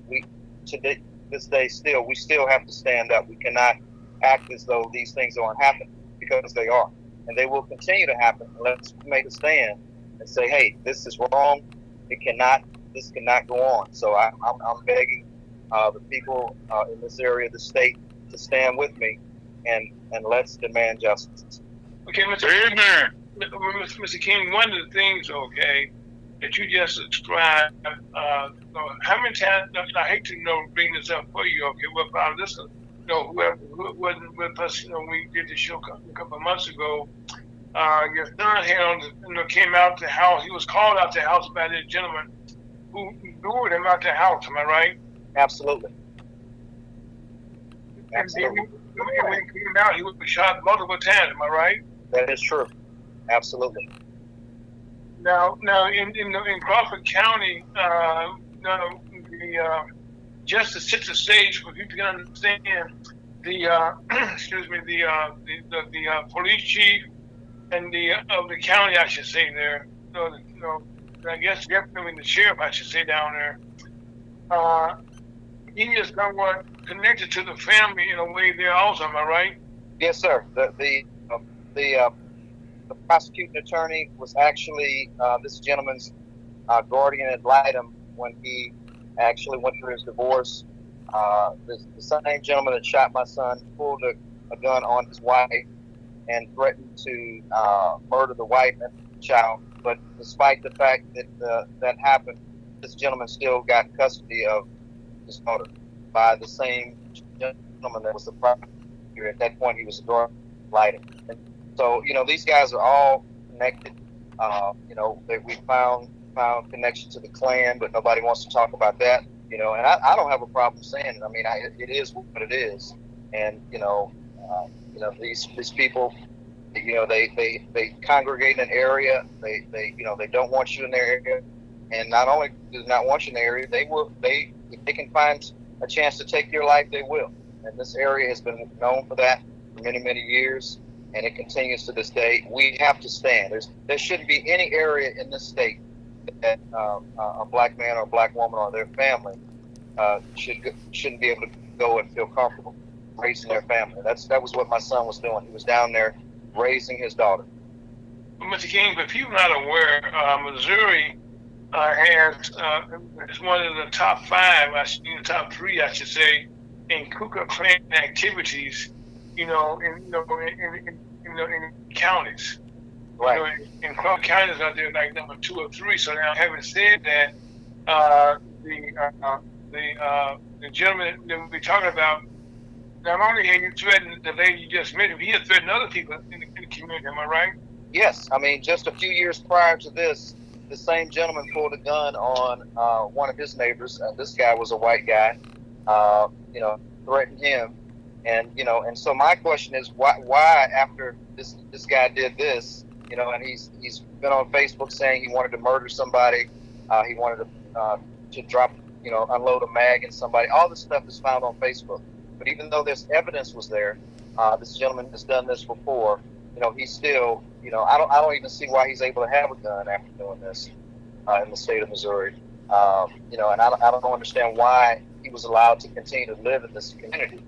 Speaker 5: we today, this day still, we still have to stand up. We cannot act as though these things aren't happening, because they are, and they will continue to happen. Let's make a stand and say, hey, this is wrong. This cannot go on. So I'm begging the people in this area of the state to stand with me, and let's demand justice.
Speaker 1: Okay, Mr. King, one of the things, okay, that you just described, how many times, I hate to bring this up for you, okay, well, if our listeners, whoever wasn't with us, when we did the show a couple of months ago, your son had came out the house. He was called out the house by this gentleman who lured him out the house. Am I right?
Speaker 5: Absolutely.
Speaker 1: Absolutely. And when he came out, he was shot multiple times. Am I right?
Speaker 5: That is true. Absolutely.
Speaker 1: Now, in Crawford County, just to set the stage for people to understand, the police chief and of the county, I should say there, I guess definitely the sheriff, I should say down there, he is somewhat connected to the family in a way there also. Am I right?
Speaker 5: Yes, sir. The prosecuting attorney was actually this gentleman's guardian ad litem when he actually went through his divorce. The same gentleman that shot my son pulled a gun on his wife and threatened to murder the wife and the child. But despite the fact that that happened, this gentleman still got custody of his daughter by the same gentleman that was the prosecutor. At that point, he was a guardian ad litem. And so, these guys are all connected. That we found connection to the Klan, but nobody wants to talk about that. You know, and I don't have a problem saying it. I mean, it is what it is, and these people, they congregate in an area. They don't want you in their area, and not only do they not want you in the area, if they can find a chance to take your life, they will. And this area has been known for that for many, many years, and it continues to this day. We have to stand. There shouldn't be any area in this state that a black man or a black woman or their family shouldn't be able to go and feel comfortable raising their family. That was what my son was doing. He was down there raising his daughter.
Speaker 1: Mr. King, but people not aware, Missouri is one of the top 5, top 3, I should say, in Ku Klux Klan activities. In counties.
Speaker 5: Right.
Speaker 1: In Clark counties out there like number 2 or 3. So now, having said that, the gentleman that we're talking about, not only had you threatened the lady you just mentioned, he had threatened other people in the community. Am I right?
Speaker 5: Yes. I mean, just a few years prior to this, the same gentleman pulled a gun on one of his neighbors. This guy was a white guy. Threatened him, and so my question is, why after this guy did this, and he's been on Facebook saying he wanted to murder somebody, he wanted to drop, unload a mag in somebody. All this stuff is found on Facebook. But even though this evidence was there, this gentleman has done this before. He's still, I don't even see why he's able to have a gun after doing this in the state of Missouri. And I don't understand why he was allowed to continue to live in this community.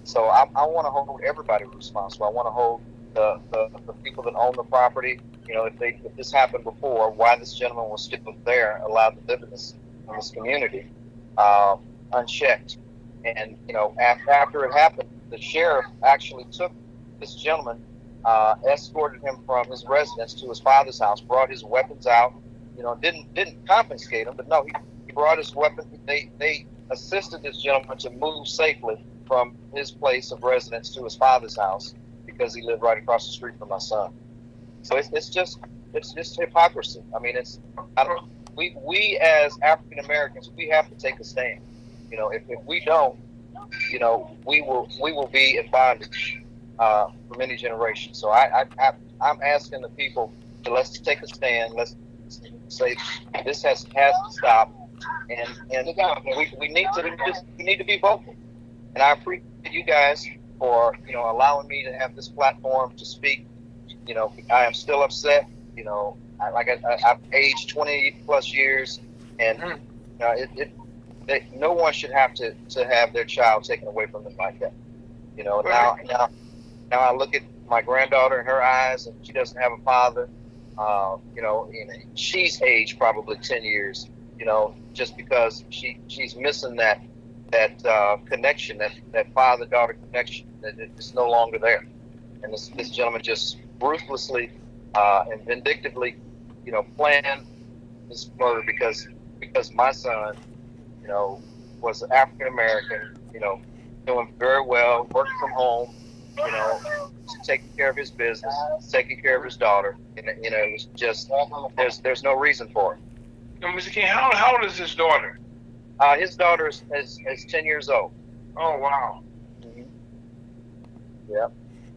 Speaker 5: So I want to hold everybody responsible. I want to hold the people that own the property. If this happened before, why this gentleman was still there, allowed to live in this community, unchecked. And after it happened, the sheriff actually took this gentleman, escorted him from his residence to his father's house, brought his weapons out. Didn't confiscate him, but no, he brought his weapon. They assisted this gentleman to move safely from his place of residence to his father's house because he lived right across the street from my son. So it's just hypocrisy. I mean, we as African Americans, we have to take a stand. If we don't, we will be in bondage for many generations. So I'm asking the people to let's take a stand. Let's say this has to stop, and we need to be vocal. And I appreciate you guys for allowing me to have this platform to speak. I am still upset. I've aged 20 plus years, and no one should have to have their child taken away from them like that. Now I look at my granddaughter in her eyes, and she doesn't have a father. And she's aged probably 10 years. Just because she's missing that connection, that father-daughter connection, that it's no longer there. And this gentleman just ruthlessly and vindictively, planned this murder because my son, was African American, doing very well, working from home, taking care of his business, taking care of his daughter. It was just there's no reason for it.
Speaker 1: Mr. King, how old is his daughter?
Speaker 5: His daughter is 10 years old.
Speaker 1: Oh, wow.
Speaker 5: Mm-hmm. Yeah.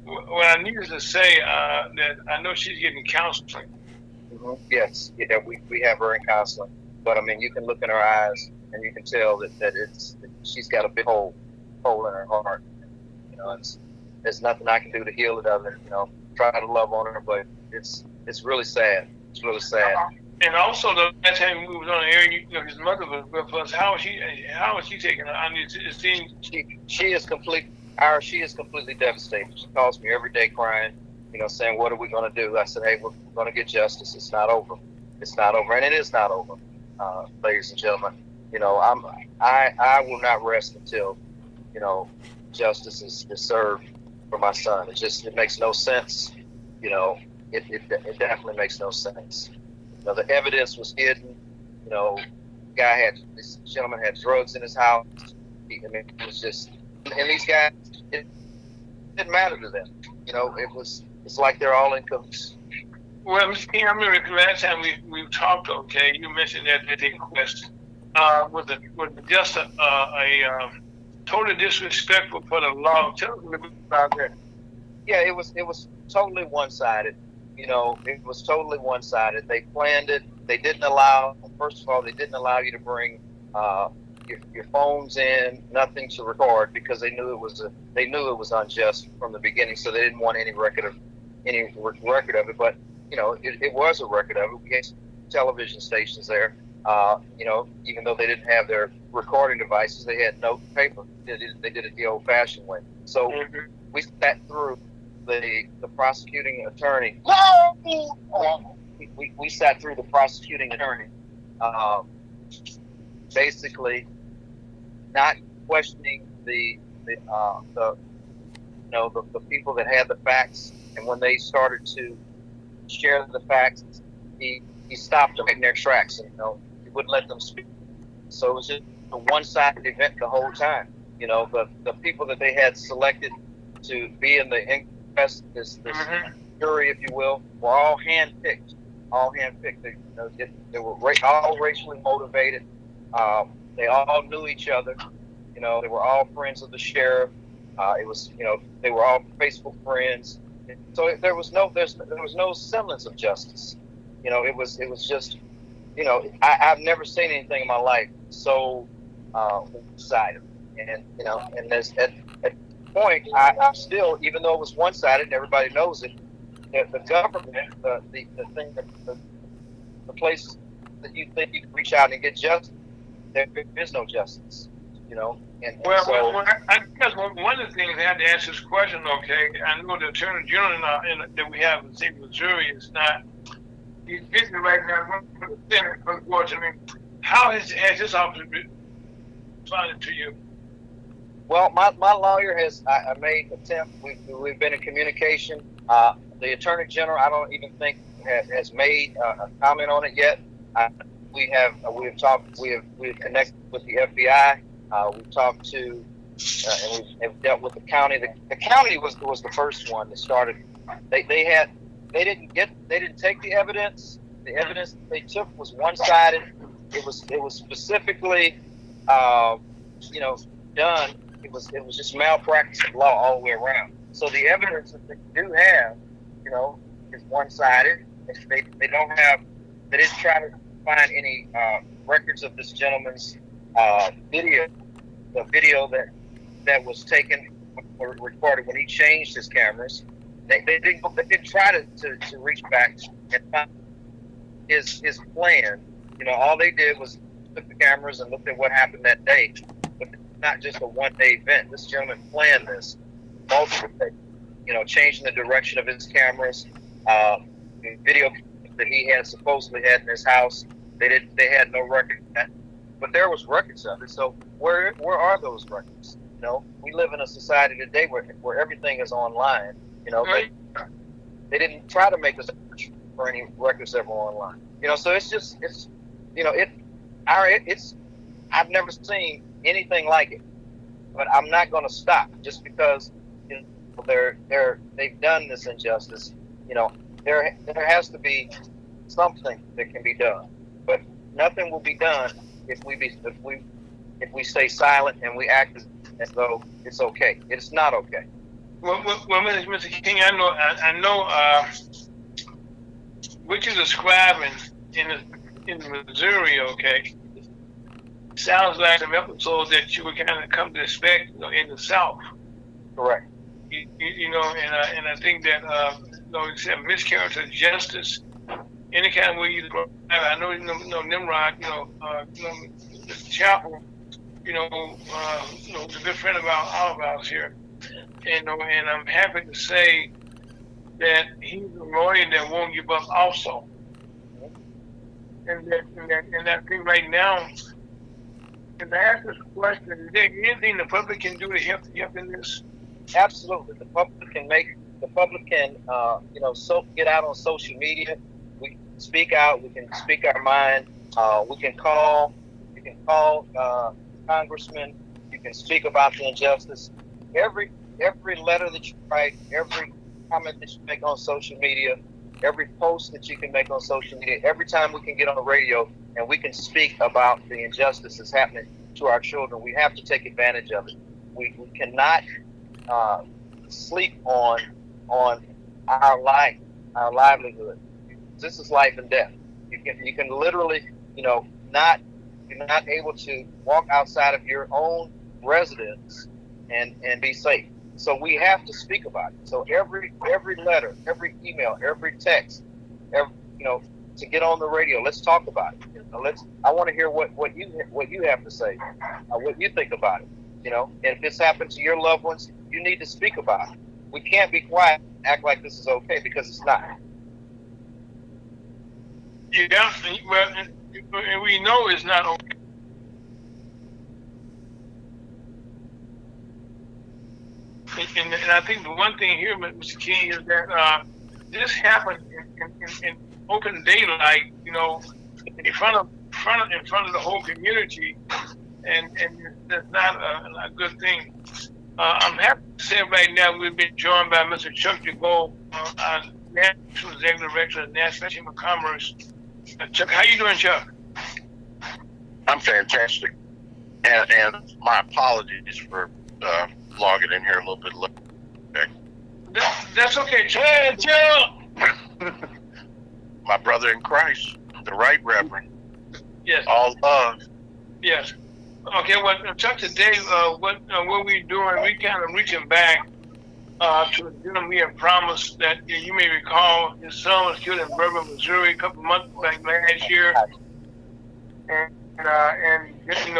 Speaker 1: Well, I needed to say that I know she's getting counseling.
Speaker 5: Mm-hmm. Yes, yeah, we have her in counseling. But I mean, you can look in her eyes and you can tell that she's got a big hole in her heart. There's nothing I can do to heal it other than try to love on her. But it's really sad. It's really sad.
Speaker 1: And also, the last time we moved on the air, his mother was with us. How is she taking it? I mean, it seems
Speaker 5: she is completely devastated. She calls me every day crying, saying, "What are we going to do?" I said, "Hey, we're going to get justice. It's not over. It's not over, and it is not over, ladies and gentlemen. I will not rest until justice is served for my son. It makes no sense. It definitely makes no sense. The evidence was hidden. This gentleman had drugs in his house. It was just, and these guys, it didn't matter to them. It's like they're all in cahoots.
Speaker 1: Well, Mr. King, I remember the last time we talked, okay, you mentioned that they quest was just a totally disrespectful for the law. Tell us a little bit about that.
Speaker 5: Yeah, it was totally one-sided. You know, it was totally one-sided. They planned it. They didn't allow. First of all, they didn't allow you to bring your phones in, nothing to record, because they knew it was unjust from the beginning. So they didn't want any record of it. But you know, it was a record of it. We had television stations there. You know, even though they didn't have their recording devices, they had note and paper. They did it the old-fashioned way. So we sat through the prosecuting attorney. We sat through the prosecuting attorney, basically not questioning the people that had the facts, and when they started to share the facts, he stopped them in their tracks, and he wouldn't let them speak. So it was just a one-sided event the whole time. You know, the people that they had selected to be in the inquest, this jury, if you will, were all handpicked. They were all racially motivated. They all knew each other. You know, they were all friends of the sheriff. They were all Facebook friends. So there was no semblance of justice. You know, it was just, you know, I've never seen anything in my life so one-sided. And you know, and there's at point, I'm still, even though it was one-sided and everybody knows it, the government, the thing that the place that you think you can reach out and get justice, there is no justice. You know, and
Speaker 1: well,
Speaker 5: so,
Speaker 1: I guess one of the things I had to ask this question. Okay, I know the Attorney General that we have in the state of Missouri is not. He's busy right now for the Senate, unfortunately. How has this officer responded to you?
Speaker 5: well, my lawyer has I made attempt. We've been in communication. The Attorney General, I don't even think has made a comment on it yet. We have talked. We have connected with the FBI. We've talked to and we've dealt with the county. The county was the first one that started. They didn't take the evidence. The evidence that they took was one-sided. It was specifically done. It was just malpractice of law all the way around. So the evidence that they do have, is one-sided. They didn't try to find any records of this gentleman's video, the video that was taken or recorded when he changed his cameras. They didn't try to reach back and find his plan. All they did was took the cameras and looked at what happened that day. But it's not just a one-day event. This gentleman planned this multiple days. Changing the direction of his cameras, the video that he had supposedly had in his house. They had no record of that, but there was records of it. So where are those records? We live in a society today where everything is online. They didn't try to make a search for any records that were online. So I've never seen anything like it. But I'm not going to stop just because they've done this injustice. There has to be something that can be done. But nothing will be done if we stay silent and we act as though it's okay. It's not okay.
Speaker 1: Well, Mr. King, I know what you're describing in Missouri, okay, sounds like some episodes that you would kind of come to expect, in the South.
Speaker 5: Correct.
Speaker 1: And I think that except miscarriage of justice, any kind of way you. I know Nimrod, the Chapel, a good friend of all of ours here. And I'm happy to say that he's a lawyer that won't give up also. And that thing right now, and I ask this question, is there anything the public can do to help in this?
Speaker 5: Absolutely. The public can get out on social media. We can speak out. We can speak our mind. We can call. You can call congressmen. You can speak about the injustice. Every letter that you write, every comment that you make on social media, every post that you can make on social media, every time we can get on the radio and we can speak about the injustices happening to our children, we have to take advantage of it. We cannot sleep on our life, our livelihood. This is life and death. You can literally, you're not able to walk outside of your own residence and be safe. So we have to speak about it. So every letter, every email, every text, to get on the radio, let's talk about it. I want to hear what you have to say, what you think about it. And if this happened to your loved ones, you need to speak about it. We can't be quiet, act like this is okay, because it's not.
Speaker 1: Yeah, well, and we know it's not okay. And I think the one thing here, Mr. King, is that this happened in open daylight, in front of the whole community, and that's not a good thing. I'm happy to say right now we've been joined by Mr. Chuck DeBow, our National Executive Director of National Chamber of Commerce. Chuck, how you doing, Chuck?
Speaker 6: I'm fantastic, and my apologies for logging in here a little bit late. Okay.
Speaker 1: That's okay, Chuck.
Speaker 6: My brother in Christ, the Right Reverend.
Speaker 1: Yes.
Speaker 6: All love.
Speaker 1: Yes. Okay. Well, Chuck, today, what we're doing, we kind of reaching back to the gentleman we have promised that you may recall his son was killed in Bourbon, Missouri, a couple months back last year, and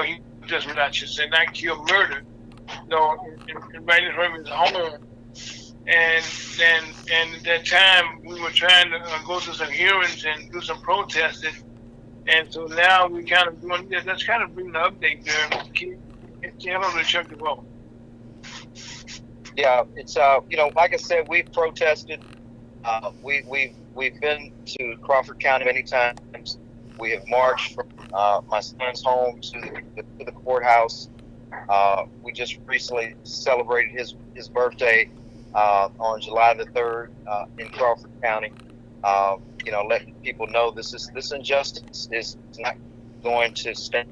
Speaker 1: he just not killed, murdered, right in front of his home. And then, at that time, we were trying to go to some hearings and do some protesting. And so now we kind of doing this. Let's kind of bring the update there. Can you help me check the vote?
Speaker 5: Yeah, it's like I said, we've protested. We've been to Crawford County many times. We have marched from my son's home to the courthouse. We just recently celebrated his birthday on July the 3rd in Crawford County. Letting people know this injustice is not going to stand.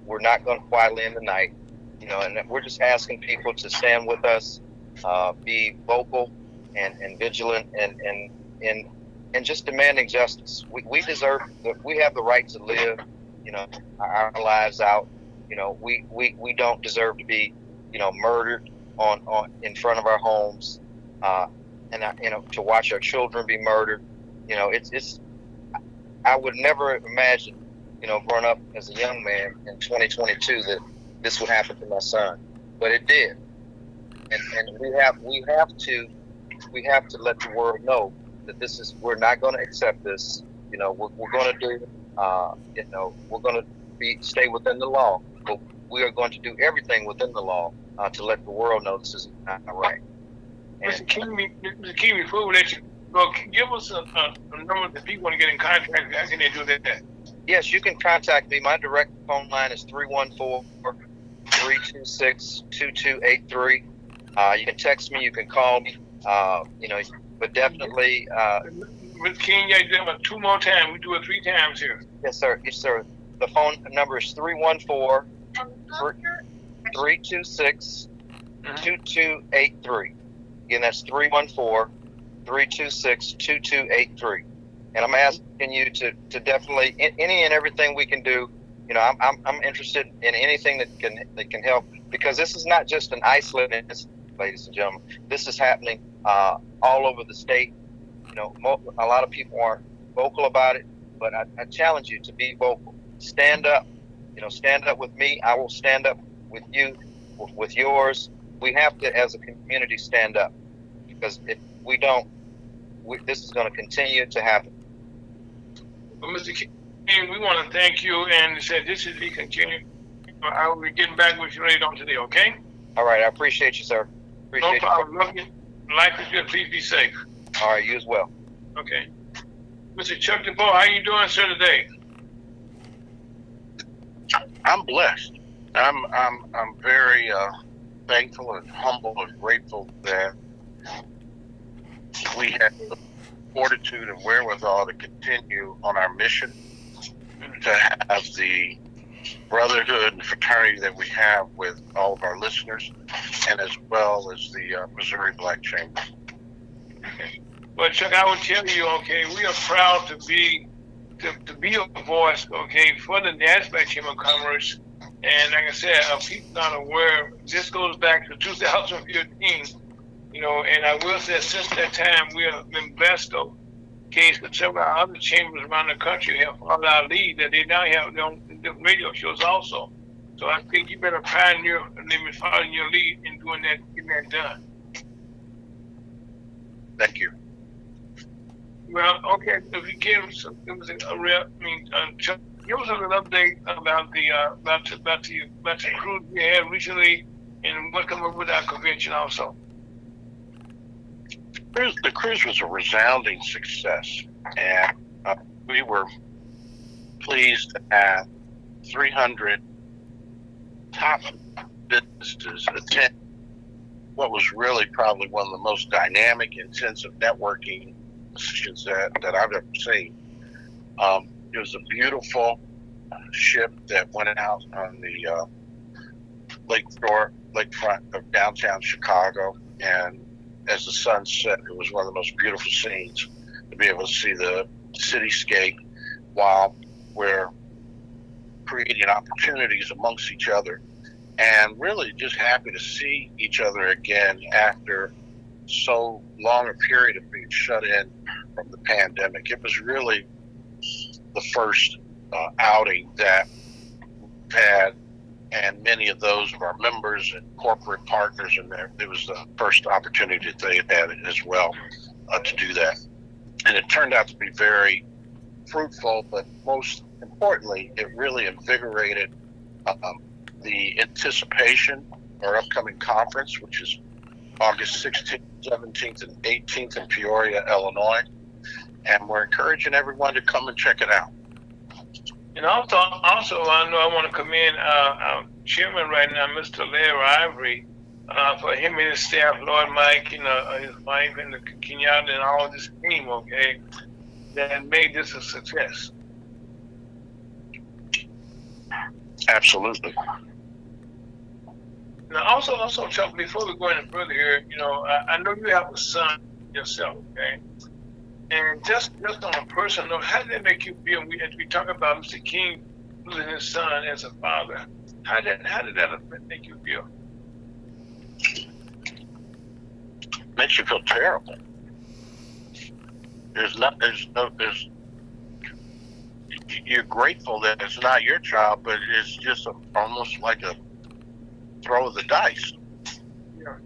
Speaker 5: We're not going to quietly in the night. And we're just asking people to stand with us, be vocal and vigilant, and just demanding justice. We deserve. We have the right to live, our lives out. We don't deserve to be, murdered on in front of our homes, and to watch our children be murdered. It's. I would never imagine, growing up as a young man in 2022 that this would happen to my son, but it did, and we have to let the world know that we're not going to accept this. We're going to do, we're going to stay within the law, but we are going to do everything within the law to let the world know this is not right.
Speaker 1: Mr. King, before we let you go, give us a number that people want to get in contact. How can they do that?
Speaker 5: Yes, you can contact me. My direct phone line is 314-326-2283. You can text me. You can call me. But definitely.
Speaker 1: With King, you do it 2 more times. We do it 3 times here.
Speaker 5: Yes, sir. Yes, sir. The phone number is 314-326-2283. Again, that's 314-326-2283. And I'm asking you to definitely any and everything we can do. I'm interested in anything that can help, because this is not just an isolated incident, ladies and gentlemen. This is happening all over the state. A lot of people aren't vocal about it, but I challenge you to be vocal. Stand up. Stand up with me. I will stand up with you, with yours. We have to, as a community, stand up, because if we don't, this is going to continue to happen.
Speaker 1: Well, Mr. King, we want to thank you and say this is the continue. I will be getting back with you later on today, okay?
Speaker 5: All right. I appreciate you, sir.
Speaker 1: No problem. Love you. Life is good. Please be safe.
Speaker 5: All right. You as well.
Speaker 1: Okay. Mr. Chuck DeBow, how you doing, sir, today?
Speaker 6: I'm blessed. I'm very thankful and humble and grateful that we have fortitude and wherewithal to continue on our mission, to have the brotherhood and fraternity that we have with all of our listeners, and as well as the Missouri Black Chamber.
Speaker 1: Okay. Well, Chuck, I would tell you, okay, we are proud to be a voice, okay, for the NASDAQ Chamber of Commerce. And like I said, people not aware, this goes back to 2015, you know, and I will say since that time we have been blessed, though. Case that several other chambers around the country have followed our lead, that they now have their own radio shows also. So I think you better pioneer and let me follow your lead in doing that, getting that done.
Speaker 6: Thank you.
Speaker 1: Well, okay, if you give us give us a real, Chuck, give us a little update about the cruise we had recently and what come up with our convention also.
Speaker 6: The cruise was a resounding success, and we were pleased to have 300 top businesses attend what was really probably one of the most dynamic, intensive networking sessions that I've ever seen. It was a beautiful ship that went out on the lakefront of downtown Chicago, and as the sun set, it was one of the most beautiful scenes to be able to see the cityscape while we're creating opportunities amongst each other, and really just happy to see each other again after so long a period of being shut in from the pandemic. It was really the first outing that we've had, and many of those of our members and corporate partners in there, it was the first opportunity that they had as well to do that. And it turned out to be very fruitful, but most importantly, it really invigorated the anticipation of our upcoming conference, which is August 16th, 17th, and 18th in Peoria, Illinois. And we're encouraging everyone to come and check it out.
Speaker 1: And also, I know I want to commend our chairman right now, Mr. Larry Ivory, for him and his staff, Lord Mike, and his wife, and the Kenyatta, and all of this team, okay, that made this a success.
Speaker 6: Absolutely.
Speaker 1: Now, also, Chuck, before we go any further here, I know you have a son yourself, okay? And just on a personal note, how did that make you feel? As we talk about Mr. King losing his son as a father, how did that make you feel?
Speaker 6: Makes you feel terrible. You're grateful that it's not your child, but it's just almost like a throw of the dice.
Speaker 1: Yeah.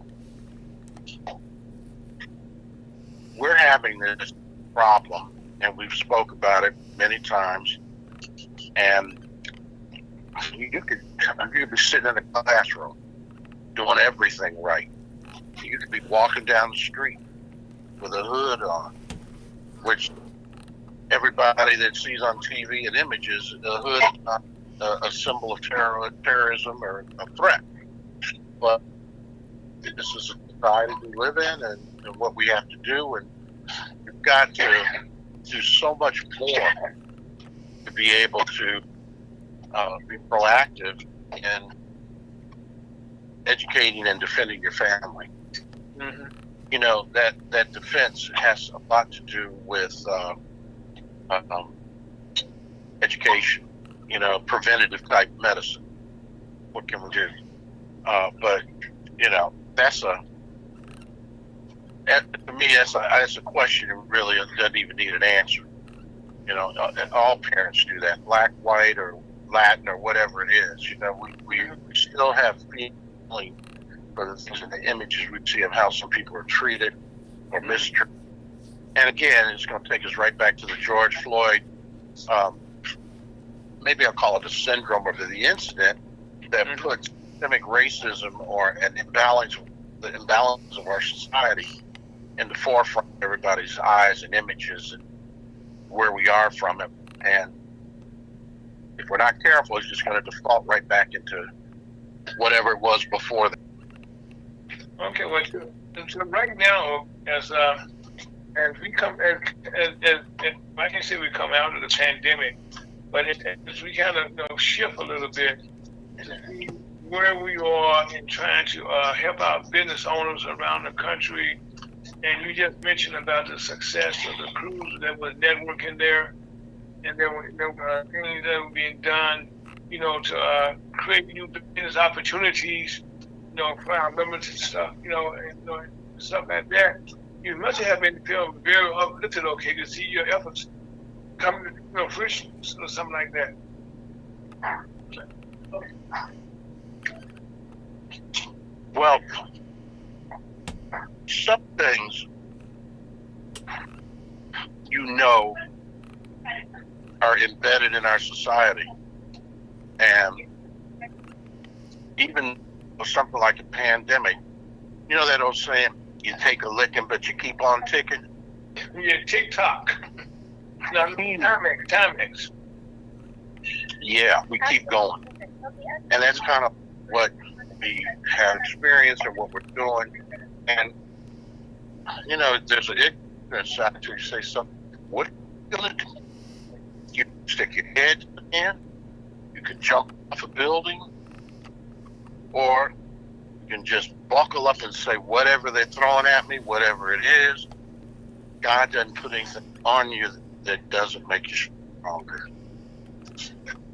Speaker 6: We're having this problem, and we've spoke about it many times, and you could be sitting in a classroom doing everything right. You could be walking down the street with a hood on, which everybody that sees on TV and images, the hood is not a symbol of terrorism or a threat. But this is a society we live in, and what we have to do, and we've got to do so much more to be able to be proactive in educating and defending your family. Mm-hmm. That defense has a lot to do with education, preventative type medicine. What can we do? But to me, that's a question that really doesn't even need an answer. All parents do that, black, white, or Latin, or whatever it is. We still have feeling for the things and the images we see of how some people are treated or mistreated. And again, it's going to take us right back to the George Floyd, maybe I'll call it a syndrome of the incident that mm-hmm. puts systemic racism or the imbalance of our society in the forefront of everybody's eyes and images and where we are from it. And if we're not careful, it's just going to default right back into whatever it was before that.
Speaker 1: Okay, well, so right now, as as we come, as I can say we come out of the pandemic, but as we kind of shift a little bit to see where we are in trying to help our business owners around the country. And you just mentioned about the success of the cruise that was networking there, and there were things that were being done, to create new business opportunities, for our members and stuff, and stuff like that. You must have been feeling very uplifted, okay, to see your efforts come to fruition or something like that.
Speaker 6: Well, some things are embedded in our society, and even with something like a pandemic, that old saying, you take a licking but you keep on ticking?
Speaker 1: Yeah, TikTok. No, Timex.
Speaker 6: Yeah, we keep going, and that's kind of what we have experienced and what we're doing. And there's an ignorant side to you. Say something. What are you gonna do? You stick your head in. You can jump off a building, or you can just buckle up and say whatever they're throwing at me, whatever it is. God doesn't put anything on you that doesn't make you stronger.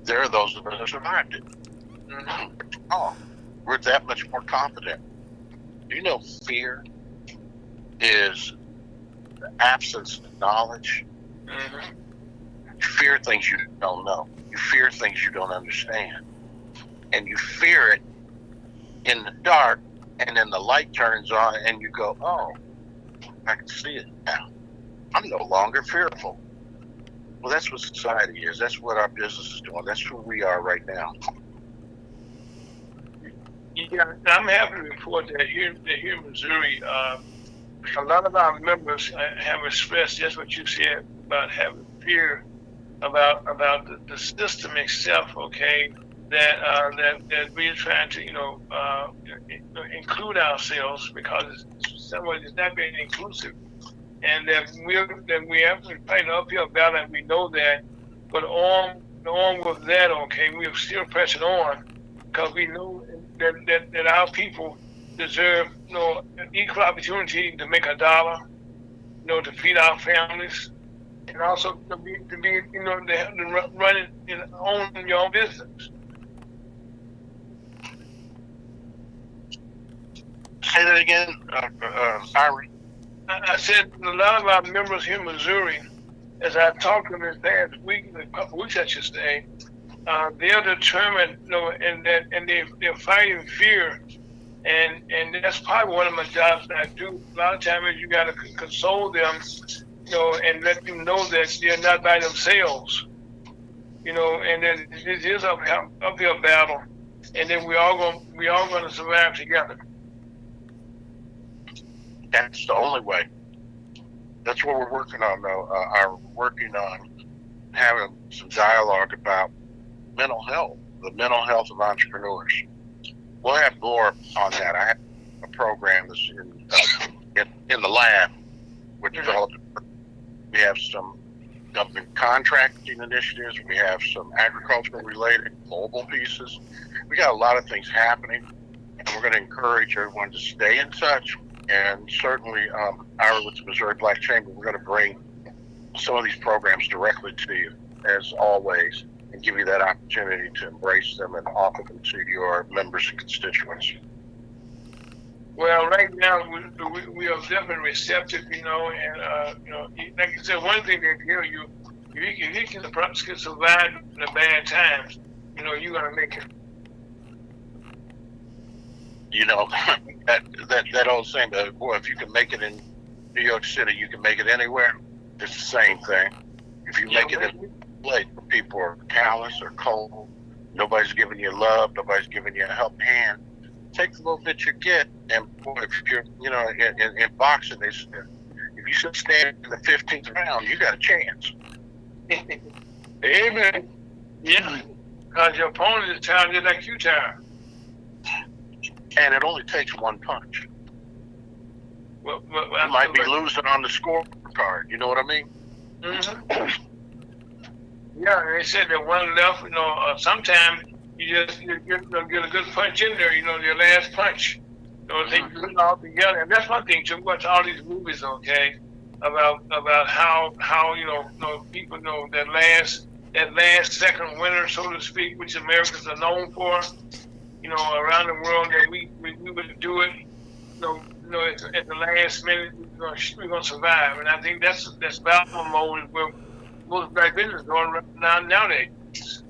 Speaker 6: There are those that have survived it. Oh, we're that much more confident. Fear is the absence of knowledge.
Speaker 1: Mm-hmm.
Speaker 6: You fear things you don't know. You fear things you don't understand. And you fear it in the dark, and then the light turns on, and you go, oh, I can see it now. I'm no longer fearful. Well, that's what society is. That's what our business is doing. That's who we are right now.
Speaker 1: Yeah, I'm happy to report that here in Missouri, a lot of our members have expressed just what you said about having fear about the system itself. Okay, that we're trying to include ourselves because it's not being inclusive, and that we have to fight an uphill battle, and we know that. But on with that, okay, we're still pressing on because we know that our people deserve an equal opportunity to make a dollar, to feed our families, and also to be to run it own your own business.
Speaker 6: Say that again, Irie.
Speaker 1: I said a lot of our members here in Missouri, as I talked to them this past week, a couple of weeks I should say, they're determined, and they're fighting fear, and that's probably one of my jobs that I do. A lot of times you got to console them, and let them know that they're not by themselves, and that this is an uphill battle, and then we all going to survive together.
Speaker 6: That's the only way. That's what we're working on, though. We're working on having some dialogue about mental health, the mental health of entrepreneurs. We'll have more on that. I have a program that's in the lab. We're developing. We have some government contracting initiatives. We have some agricultural related global pieces. We got a lot of things happening, and we're going to encourage everyone to stay in touch. And certainly, with the Missouri Black Chamber, we're going to bring some of these programs directly to you, as always, and give you that opportunity to embrace them and offer them to your members and constituents.
Speaker 1: Well, right now we are definitely receptive, and like you said, one thing that if you can survive the bad times, you're gonna make it. That old saying, boy, if you can make it in New York City, you can make it anywhere. It's the same thing. If you make it in a place where people are callous or cold, nobody's giving you love, nobody's giving you a helping hand, take the little bit you get, and boy, if you're, in boxing, they say, if you stand in the 15th round, you got a chance. Amen. Yeah, because your opponent is tired just like you tired.
Speaker 6: And it only takes one punch.
Speaker 1: Well,
Speaker 6: you might be losing on the scoreboard, scorecard. You know what I mean?
Speaker 1: Mm-hmm. Yeah, they said that one left. Sometimes you get a good punch in there. Your last punch. They put it all together, and that's one thing. To watch all these movies, okay, about how people know that last second winner, so to speak, which Americans are known for. Around the world that we would do it. At the last minute, we're gonna survive, and I think that's battle mode where most black business going right nowadays.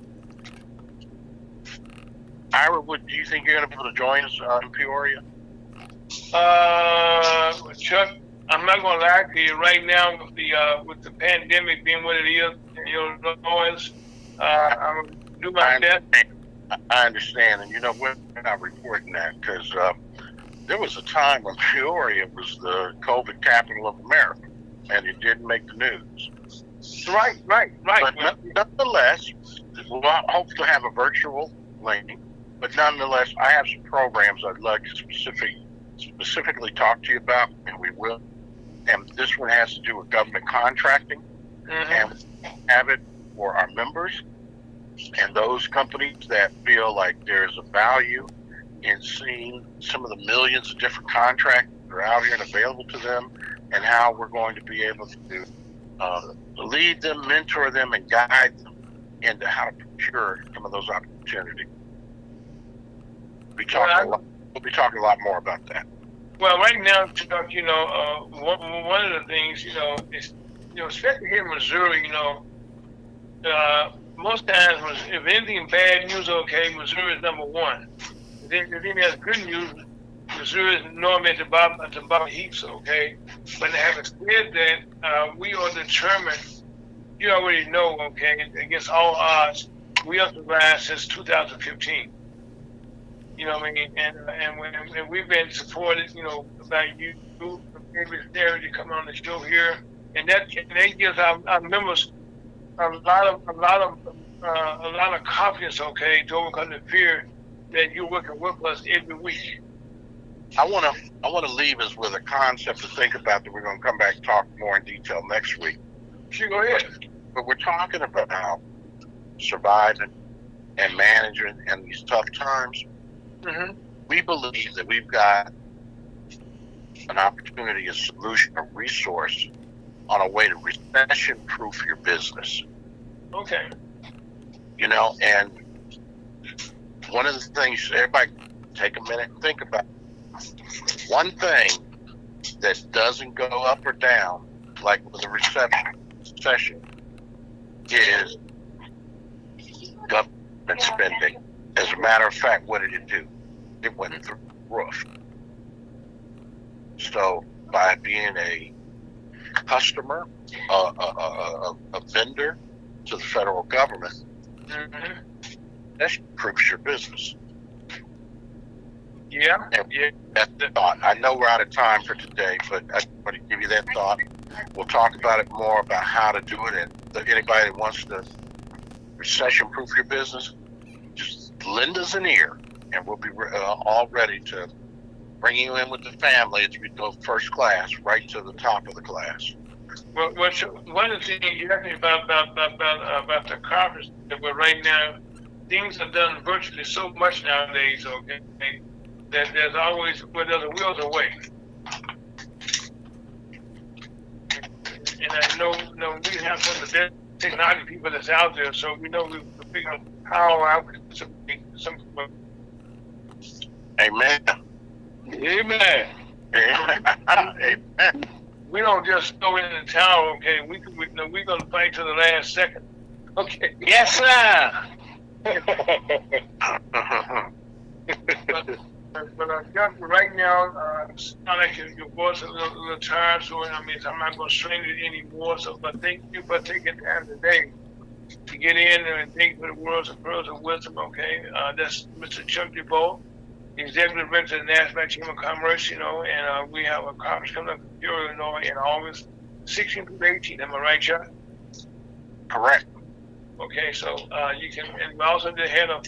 Speaker 6: Ira, do you think you're going to be able to join us in Peoria?
Speaker 1: Chuck, I'm not gonna lie to you. Right now, with the pandemic being what it is, Illinois, I'm gonna do my best.
Speaker 6: I understand, and we're not reporting that because there was a time when Peoria was the COVID capital of America, and it didn't make the news.
Speaker 1: Right.
Speaker 6: But nonetheless, we'll hope to have a virtual link. But nonetheless, I have some programs I'd like to specifically talk to you about, and we will. And this one has to do with government contracting, and we have it for our members and those companies that feel like there's a value in seeing some of the millions of different contracts that are out here and available to them, and how we're going to be able to lead them, mentor them, and guide them into how to procure some of those opportunities. We'll be talking a lot more about that.
Speaker 1: Well, right now, Chuck, one of the things, is, especially here in Missouri, most times, if anything bad news, okay, Missouri is number one. If anything that's good news, Missouri is normally at the bottom heaps, okay? But having said that, we are determined, you already know, okay, against all odds, we have survived since 2015. You know what I mean? And we've been supported, by you, every Saturday come on the show here, and that gives our members a lot of confidence, okay, to overcome the fear that you're working with us every week.
Speaker 6: I want to leave us with a concept to think about that we're going to come back and talk more in detail next week.
Speaker 1: Sure, go ahead.
Speaker 6: But we're talking about surviving and managing in these tough times.
Speaker 1: Mm-hmm.
Speaker 6: We believe that we've got an opportunity, a solution, a resource on a way to recession-proof your business.
Speaker 1: Okay.
Speaker 6: And one of the things, everybody take a minute and think about, one thing that doesn't go up or down, like with a recession, is government spending. As a matter of fact, what did it do? It went through the roof. So by being a customer, a vendor to the federal government, that improves your business.
Speaker 1: Yeah.
Speaker 6: That's the thought. I know we're out of time for today, but I want to give you that thought. We'll talk about it more about how to do it, and anybody that wants to recession-proof your business, just lend us an ear, and we'll be all ready to bring you in with the family as we go first class, right to the top of the class.
Speaker 1: Well, one of the things you asked me about the conference, but right now, things are done virtually so much nowadays, okay, that there's always, there's a will to way. And I know we have some of the best technology people that's out there, so we know we figure out how I could some.
Speaker 6: Amen.
Speaker 3: Amen.
Speaker 6: Amen.
Speaker 1: We don't just throw in the towel, okay? We're gonna fight to the last second, okay?
Speaker 3: Yes, sir.
Speaker 1: But Justin, right now, it's not like your voice is a little tired, so I'm not going to strain it anymore. So, but thank you for taking time today to get in there and thank you for the words of pearls of wisdom, okay? That's Mr. Chuck DeBow, Executive Director of the National Chamber of Commerce, and we have a conference coming up in Peoria, Illinois in August 16th through 18th. Am I right, Chuck?
Speaker 6: Correct.
Speaker 1: Okay, so you can, and we also did had a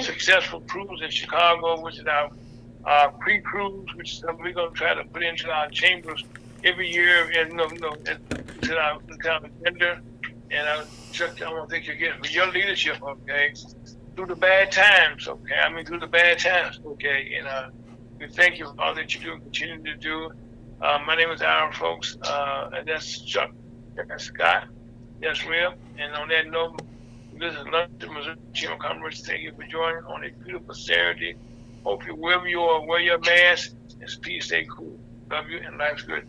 Speaker 1: successful cruise in Chicago, which is our pre-cruise, which is something we're going to try to put into our chambers every year. And to our agenda, and I want to thank you again for your leadership, okay, through the bad times, okay. I mean, through the bad times, okay, and we thank you for all that you do and continue to do. My name is Aaron, folks, and that's Chuck, that's Scott, that's Real, and on that note, this is London, Missouri Chamber of Commerce. Thank you for joining on a beautiful Saturday. Hope you wherever you are, wear your mask and please stay cool. Love you and life's good.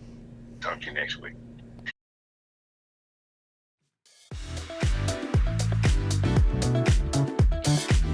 Speaker 1: Talk to you next week.